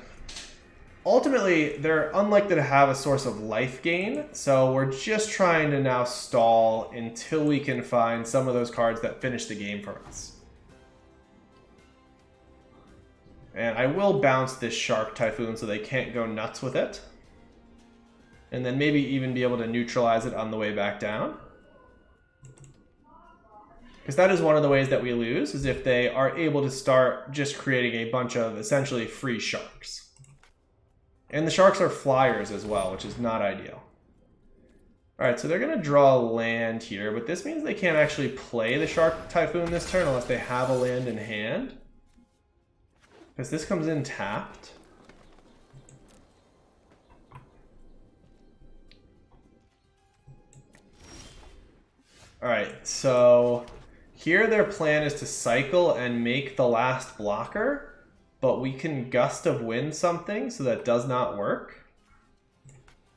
ultimately, they're unlikely to have a source of life gain, so we're just trying to now stall until we can find some of those cards that finish the game for us. And I will bounce this Shark Typhoon so they can't go nuts with it. And then maybe even be able to neutralize it on the way back down. Because that is one of the ways that we lose, is if they are able to start just creating a bunch of essentially free sharks. And the sharks are flyers as well, which is not ideal. Alright, so they're going to draw land here, but this means they can't actually play the Shark Typhoon this turn unless they have a land in hand. Because this comes in tapped. Alright, so here their plan is to cycle and make the last blocker, but we can Gust of Wind something, so that does not work.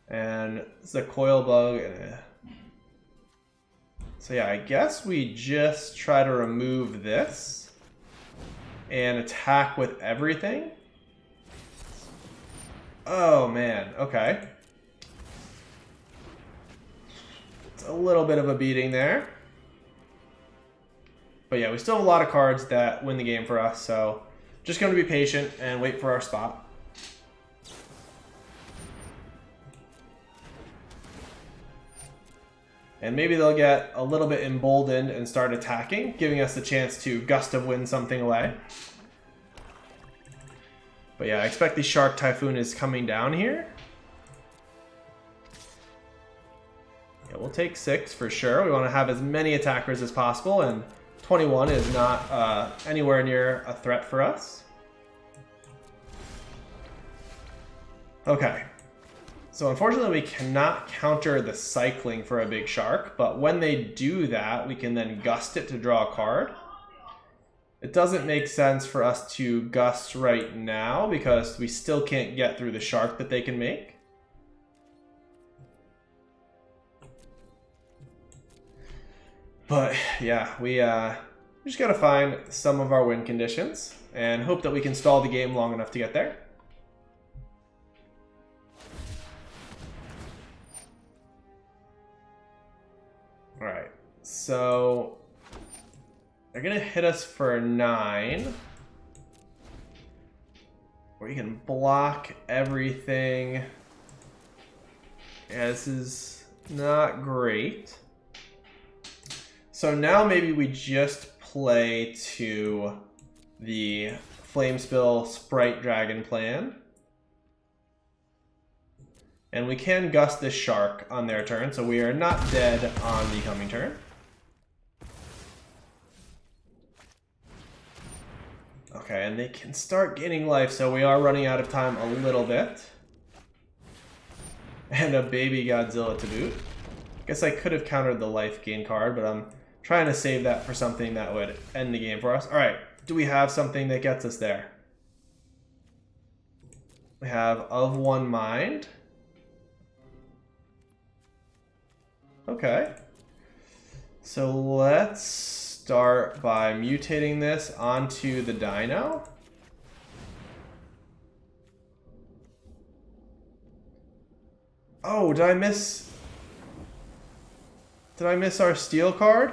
And it's a Coil Bug. So yeah, I guess we just try to remove this and attack with everything. Oh man, okay. It's a little bit of a beating there. But yeah, we still have a lot of cards that win the game for us, so just going to be patient and wait for our spot. And maybe they'll get a little bit emboldened and start attacking, giving us the chance to Gust of Wind something away. But yeah, I expect the Shark Typhoon is coming down here. Yeah, we'll take 6 for sure. We want to have as many attackers as possible, and 21 is not anywhere near a threat for us. Okay. So unfortunately, we cannot counter the cycling for a big shark, but when they do that, we can then Gust it to draw a card. It doesn't make sense for us to Gust right now because we still can't get through the shark that they can make. But yeah, we just gotta find some of our win conditions and hope that we can stall the game long enough to get there. Alright, so they're gonna hit us for 9. Or you can block everything. Yeah, this is not great. So now maybe we just play to the Flamespill Sprite Dragon plan. And we can gust this shark on their turn, so we are not dead on the coming turn. Okay, and they can start gaining life, so we are running out of time a little bit. And a baby Godzilla to boot. Guess I could have countered the life gain card, but I'm trying to save that for something that would end the game for us. Alright, do we have something that gets us there? We have Of One Mind. Okay. So let's start by mutating this onto the dino. Oh, did I miss our steel card?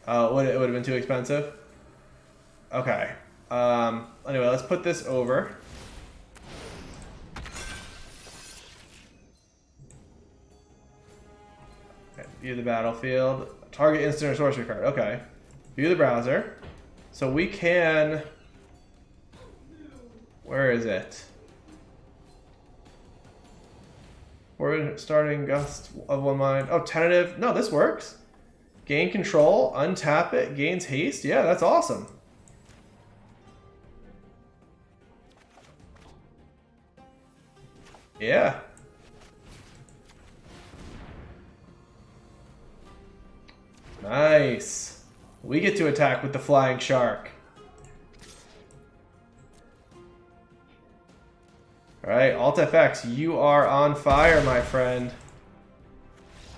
Oh, it would have been too expensive. Okay. Anyway, let's put this over. Okay, view the battlefield. Target instant or sorcery card. Okay. View the browser. So we can... Where is it? We're starting Gust of One Mind. Oh, tentative. No, this works. Gain control, untap it, gains haste. Yeah, that's awesome. Yeah. Nice. We get to attack with the flying shark. Alright, Alt FX, you are on fire, my friend.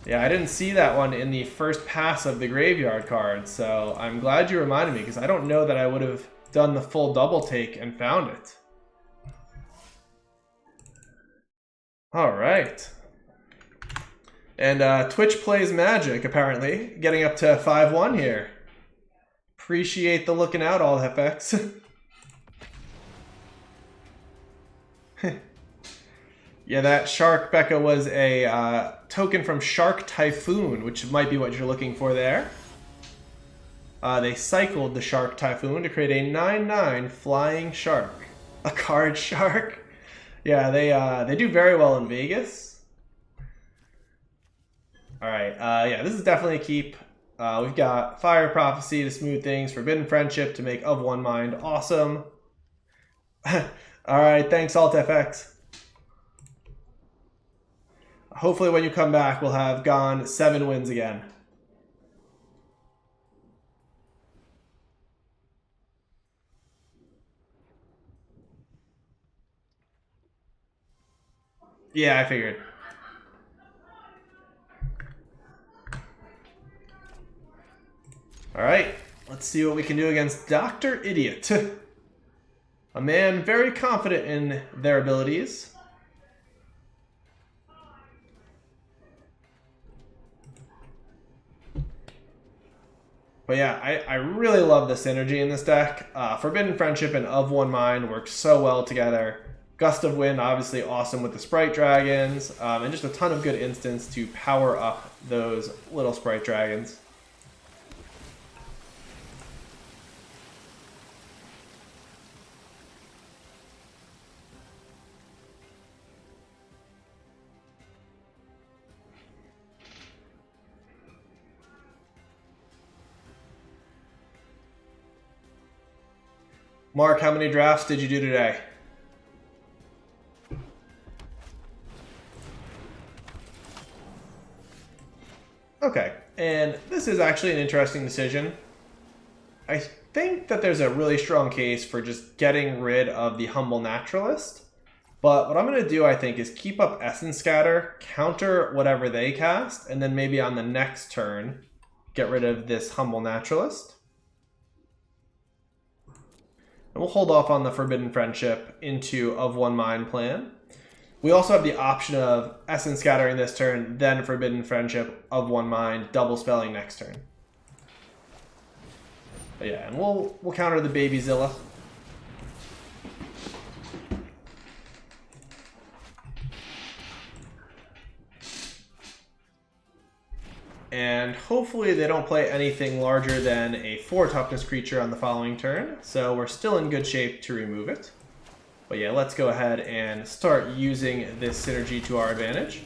Yeah, I didn't see that one in the first pass of the graveyard card, so I'm glad you reminded me, because I don't know that I would have done the full double take and found it. Alright. And Twitch plays magic, apparently. Getting up to 5-1 here. Appreciate the looking out, Alt FX. Yeah, that Shark Becca was a token from Shark Typhoon, which might be what you're looking for there. They cycled the Shark Typhoon to create a 9/9 flying shark. A card shark. Yeah, they do very well in Vegas. Alright, yeah, this is definitely a keep. We've got Fire Prophecy to smooth things, Forbidden Friendship to make Of One Mind awesome. Alright, thanks Alt FX. Hopefully when you come back, we'll have gone 7 wins again. Yeah, I figured. Alright, let's see what we can do against Dr. Idiot. A man very confident in their abilities. But yeah, I really love the synergy in this deck. Forbidden Friendship and Of One Mind work so well together. Gust of Wind, obviously awesome with the Sprite Dragons. And just a ton of good instants to power up those little Sprite Dragons. Mark, how many drafts did you do today? Okay, and this is actually an interesting decision. I think that there's a really strong case for just getting rid of the Humble Naturalist. But what I'm going to do, I think, is keep up Essence Scatter, counter whatever they cast, and then maybe on the next turn, get rid of this Humble Naturalist. And we'll hold off on the Forbidden Friendship into Of One Mind plan. We also have the option of Essence Scattering this turn, then Forbidden Friendship, Of One Mind, double spelling next turn. But yeah, and we'll counter the Baby Zilla. And hopefully they don't play anything larger than a 4 toughness creature on the following turn. So we're still in good shape to remove it. But yeah, let's go ahead and start using this synergy to our advantage.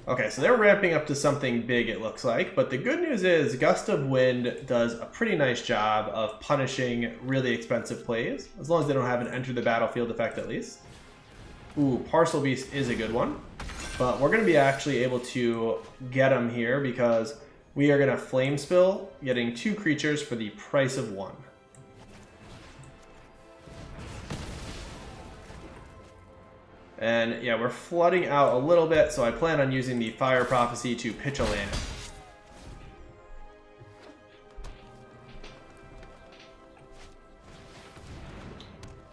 Okay, so they're ramping up to something big, it looks like. But the good news is Gust of Wind does a pretty nice job of punishing really expensive plays, as long as they don't have an enter the battlefield effect at least. Ooh, Parcel Beast is a good one. But we're going to be actually able to get them here because we are going to Flame Spill, getting 2 creatures for the price of 1. And yeah, we're flooding out a little bit, so I plan on using the Fire Prophecy to pitch a land.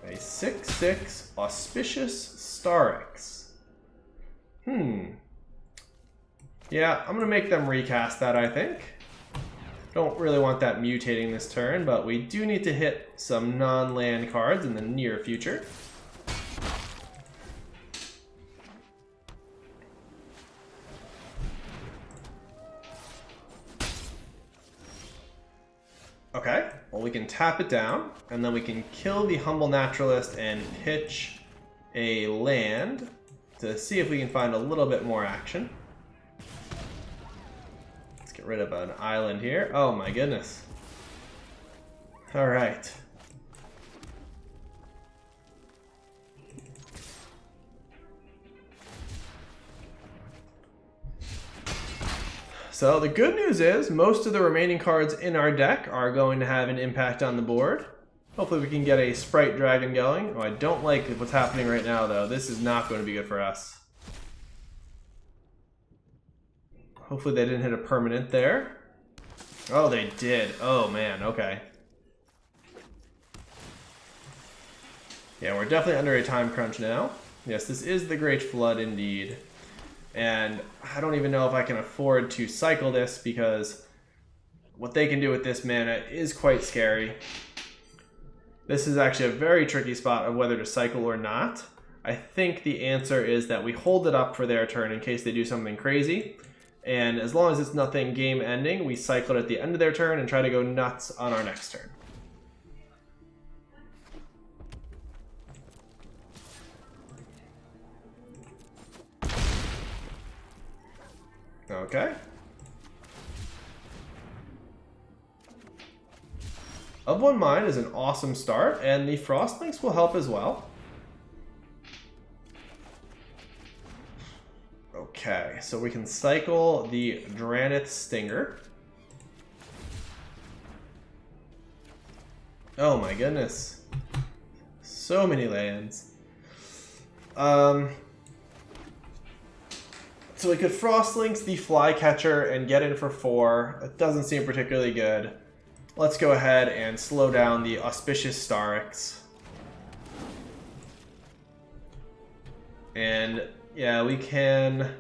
A 6/6 Auspicious Starix. Yeah, I'm going to make them recast that, I think. Don't really want that mutating this turn, but we do need to hit some non-land cards in the near future. Okay, well we can tap it down, and then we can kill the Humble Naturalist and pitch a land to see if we can find a little bit more action. Let's get rid of an island here. Oh my goodness. All right. So the good news is most of the remaining cards in our deck are going to have an impact on the board. Hopefully we can get a Sprite Dragon going. Oh, I don't like what's happening right now, though. This is not going to be good for us. Hopefully they didn't hit a permanent there. Oh, they did. Oh, man. Okay. Yeah, we're definitely under a time crunch now. Yes, this is the Great Flood indeed. And I don't even know if I can afford to cycle this because what they can do with this mana is quite scary. This is actually a very tricky spot of whether to cycle or not. I think the answer is that we hold it up for their turn in case they do something crazy. And as long as it's nothing game ending, we cycle it at the end of their turn and try to go nuts on our next turn. Okay. Of One Mind is an awesome start, and the Frostlinks will help as well. Okay, so we can cycle the Dranith Stinger. Oh my goodness. So many lands. So we could Frostlinks the Flycatcher and get in for 4. That doesn't seem particularly good. Let's go ahead and slow down the Auspicious Starix. And yeah, we can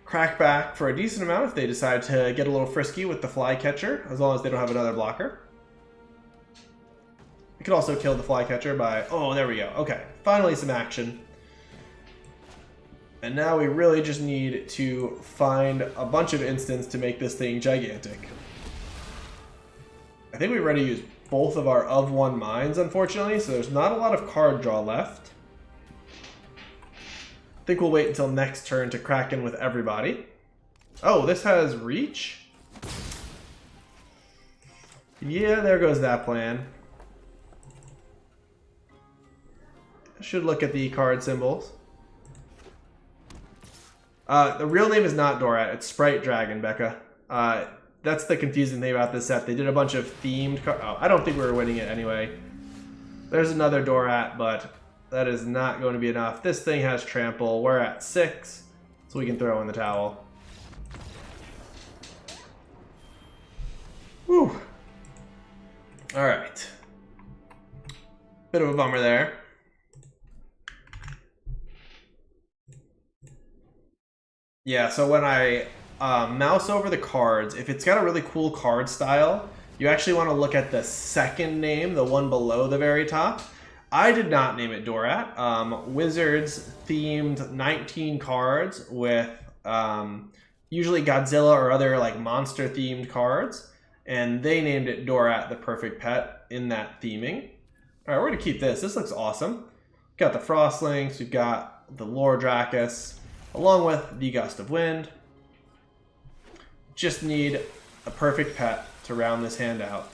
crack back for a decent amount if they decide to get a little frisky with the Flycatcher, as long as they don't have another blocker. We could also kill the Flycatcher by... Oh, there we go. Okay, finally some action. And now we really just need to find a bunch of instants to make this thing gigantic. I think we already used both of our Of One Minds, unfortunately, so there's not a lot of card draw left. I think we'll wait until next turn to crack in with everybody. Oh, this has reach? Yeah, there goes that plan. I should look at the card symbols. The real name is not Dorat, it's Sprite Dragon, Becca. That's the confusing thing about this set. They did a bunch of themed cards. Oh, I don't think we were winning it anyway. There's another Dorat, but that is not going to be enough. This thing has trample. We're at 6, so we can throw in the towel. Whew. All right. Bit of a bummer there. Yeah, so when I mouse over the cards. If it's got a really cool card style, you actually want to look at the second name, the one below the very top. I did not name it Dorat. Wizards themed 19 cards with usually Godzilla or other like monster themed cards, and they named it Dorat, the perfect pet, in that theming. All right, we're gonna keep this. This looks awesome. We've got the Frostlings, we've got the Lord Dracus, along with the Gust of Wind. Just need a perfect pet to round this hand out.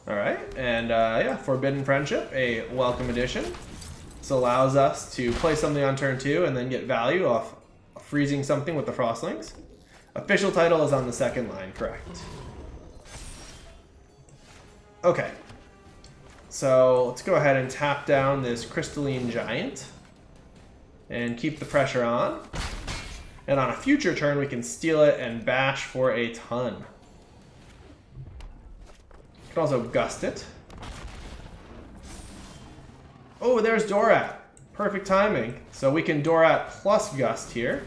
All right, and yeah, Forbidden Friendship, a welcome addition. This allows us to play something on turn 2 and then get value off freezing something with the Frostlings. Official title is on the second line, correct. Okay, so let's go ahead and tap down this Crystalline Giant and keep the pressure on. And on a future turn, we can steal it and bash for a ton. You can also gust it. Oh, there's Dorat. Perfect timing. So we can Dorat plus gust here.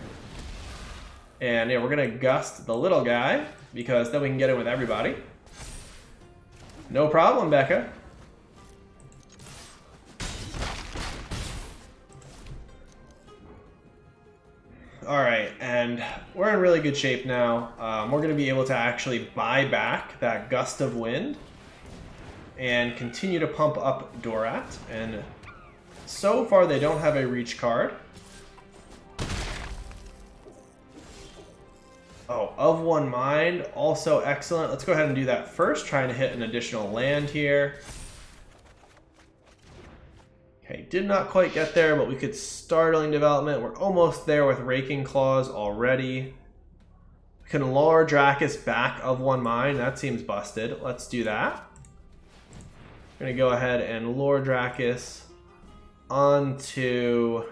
And yeah, we're gonna gust the little guy because then we can get in with everybody. No problem, Becca. All right, and we're in really good shape now. We're gonna be able to actually buy back that Gust of Wind and continue to pump up Dorat. And so far they don't have a reach card. Oh, of one mind, also excellent. Let's go ahead and do that first, trying to hit an additional land here. Okay, did not quite get there, but we could Startling Development. We're almost there with Raking Claws already. We can lure Dracus back of one mind. That seems busted. Let's do that. I'm gonna go ahead and lure Dracus onto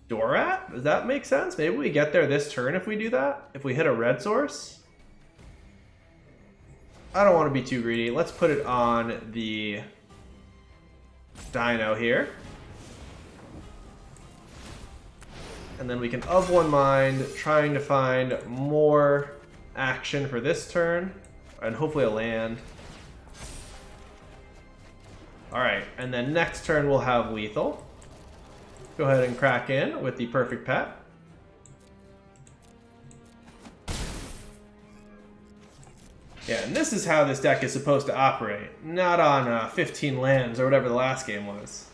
Dorat? Does that make sense? Maybe we get there this turn if we do that? If we hit a red source? I don't want to be too greedy. Let's put it on the Dino here. And then we can of one mind, trying to find more action for this turn. And hopefully a land. Alright, and then next turn we'll have lethal. Go ahead and crack in with the perfect pet. Yeah, and this is how this deck is supposed to operate. Not on 15 lands or whatever the last game was.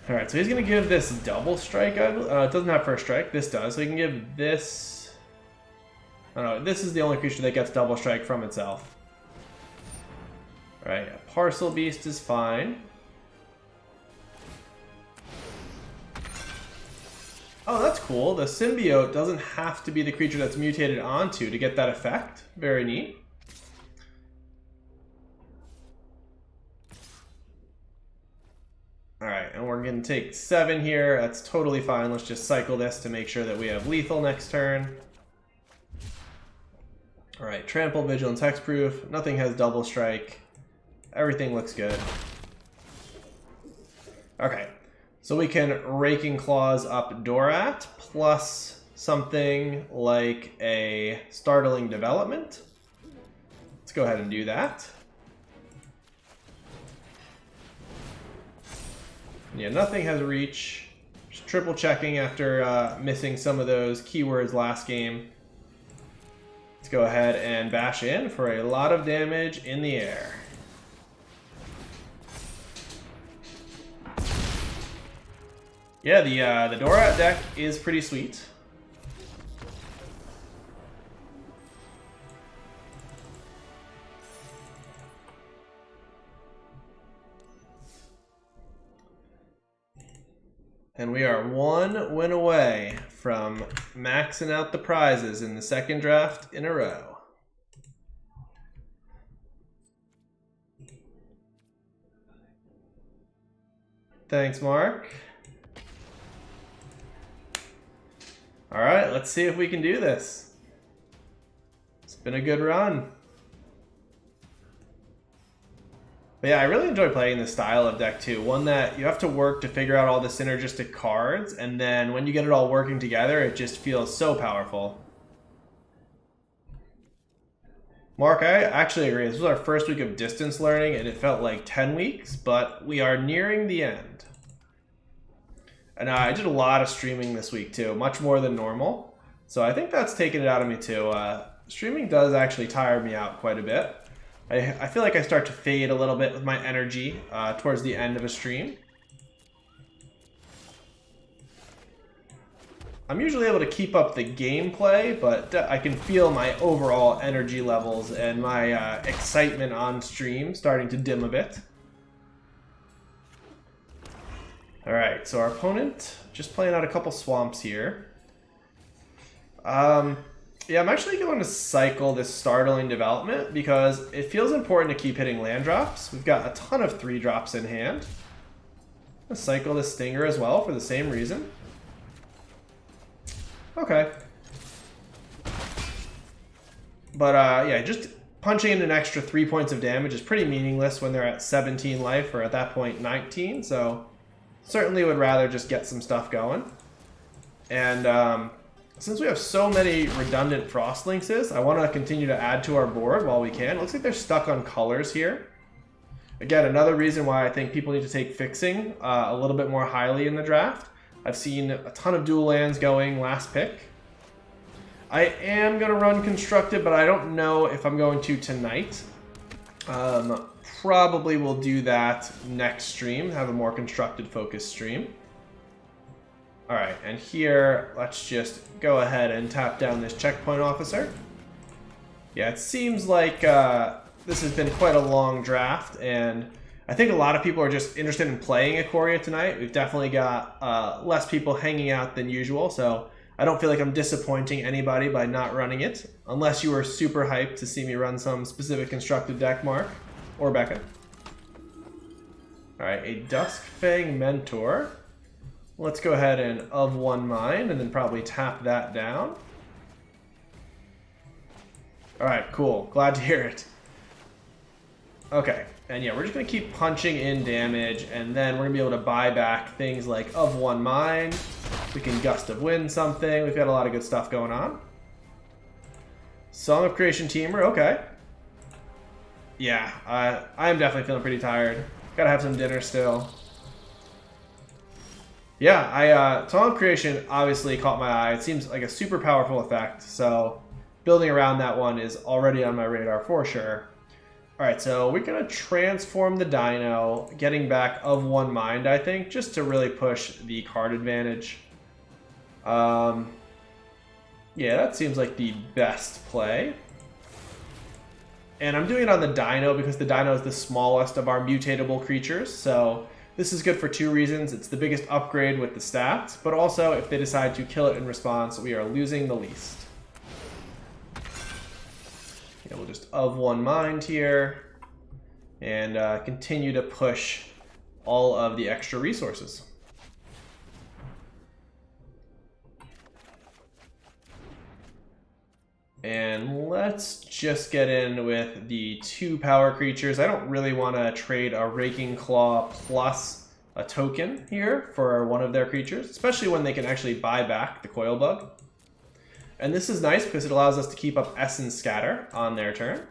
Alright, so he's going to give this double strike. It doesn't have first strike. This does. So he can give this... I don't know. This is the only creature that gets double strike from itself. Alright, a Parcel Beast is fine. Oh, that's cool. The symbiote doesn't have to be the creature that's mutated onto to get that effect. Very neat. Alright, and we're going to take 7 here. That's totally fine. Let's just cycle this to make sure that we have lethal next turn. Alright, Trample, Vigilance, Hexproof. Nothing has double strike. Everything looks good. Okay. So we can Raking Claws up Dorat, plus something like a Startling Development. Let's go ahead and do that. Yeah, nothing has reach. Just triple checking after missing some of those keywords last game. Let's go ahead and bash in for a lot of damage in the air. Yeah, the Dorat deck is pretty sweet. And we are 1 win away from maxing out the prizes in the second draft in a row. Thanks, Mark. All right, let's see if we can do this. been a good run. But yeah, I really enjoy playing this style of deck too. One that you have to work to figure out all the synergistic cards, and then when you get it all working together, it just feels so powerful. Mark, I actually agree. This was our first week of distance learning, and it felt like 10 weeks, but we are nearing the end. And I did a lot of streaming this week too, much more than normal. So I think that's taken it out of me too. Streaming does actually tire me out quite a bit. I feel like I start to fade a little bit with my energy towards the end of a stream. I'm usually able to keep up the gameplay, but I can feel my overall energy levels and my excitement on stream starting to dim a bit. Alright, so our opponent just playing out a couple swamps here. Yeah, I'm actually going to cycle this Startling Development because it feels important to keep hitting land drops. We've got a ton of 3-drops in hand. I'm going to cycle the Stinger as well for the same reason. Okay. But yeah, just punching in an extra 3 points of damage is pretty meaningless when they're at 17 life, or at that point 19, so certainly would rather just get some stuff going. And since we have so many redundant Frost Lynxes, I want to continue to add to our board while we can. It looks like they're stuck on colors here. Again, another reason why I think people need to take fixing a little bit more highly in the draft. I've seen a ton of dual lands going last pick. I am going to run Constructed, but I don't know if I'm going to tonight. Probably will do that next stream, have a more Constructed focused stream. Alright, and here, let's just go ahead and tap down this Checkpoint Officer. Yeah, it seems like this has been quite a long draft, and I think a lot of people are just interested in playing Ikoria tonight. We've definitely got less people hanging out than usual, so I don't feel like I'm disappointing anybody by not running it, unless you were super hyped to see me run some specific constructed deck, Mark, or Becca. Alright, a Duskfang Mentor. Let's go ahead and of one mind, and then probably tap that down. Alright, cool. Glad to hear it. Okay, and yeah, we're just going to keep punching in damage, and then we're going to be able to buy back things like of one mind. We can Gust of Wind something. We've got a lot of good stuff going on. Song of Creation Teamer, okay. Yeah, I am definitely feeling pretty tired. Gotta have some dinner still. Yeah, Song of Creation obviously caught my eye. It seems like a super powerful effect, so building around that one is already on my radar for sure. Alright, so we're going to transform the Dino, getting back of one mind, I think, just to really push the card advantage. Yeah, that seems like the best play. And I'm doing it on the Dino because the Dino is the smallest of our mutatable creatures, so this is good for two reasons. It's the biggest upgrade with the stats, but also if they decide to kill it in response, we are losing the least. Yeah, we'll just of one mind here and continue to push all of the extra resources. And let's just get in with the 2 power creatures. I don't really want to trade a Raking Claw plus a token here for one of their creatures, especially when they can actually buy back the Coil Bug. And this is nice because it allows us to keep up Essence Scatter on their turn.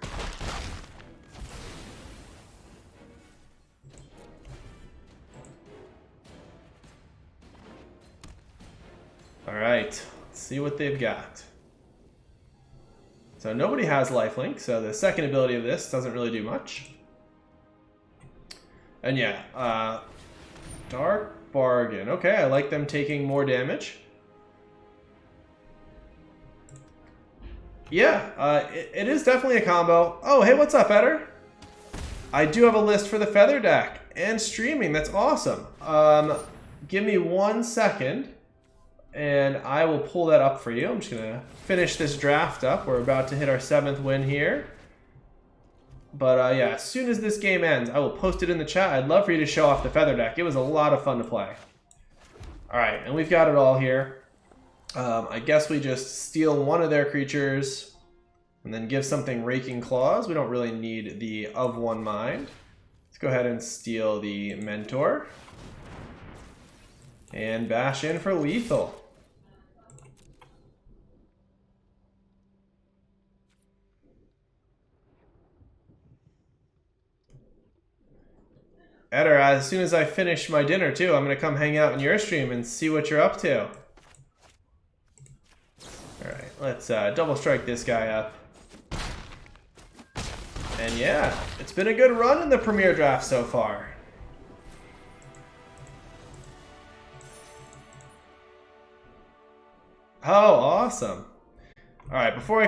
Alright, let's see what they've got. So nobody has lifelink, so the second ability of this doesn't really do much. And yeah, Dark Bargain. Okay, I like them taking more damage. Yeah, it is definitely a combo. Oh, hey, what's up, Eder? I do have a list for the Feather deck and streaming. That's awesome. Give me 1 second, and I will pull that up for you. I'm just going to finish this draft up. We're about to hit our 7th win here. But yeah, as soon as this game ends, I will post it in the chat. I'd love for you to show off the Feather deck. It was a lot of fun to play. All right, and we've got it all here. I guess we just steal one of their creatures. And then give something Raking Claws. We don't really need the of one mind. Let's go ahead and steal the Mentor. And bash in for lethal. Eder, as soon as I finish my dinner too, I'm going to come hang out in your stream and see what you're up to. Alright, let's double strike this guy up. And yeah, it's been a good run in the Premier Draft so far. Oh, awesome. Alright, before I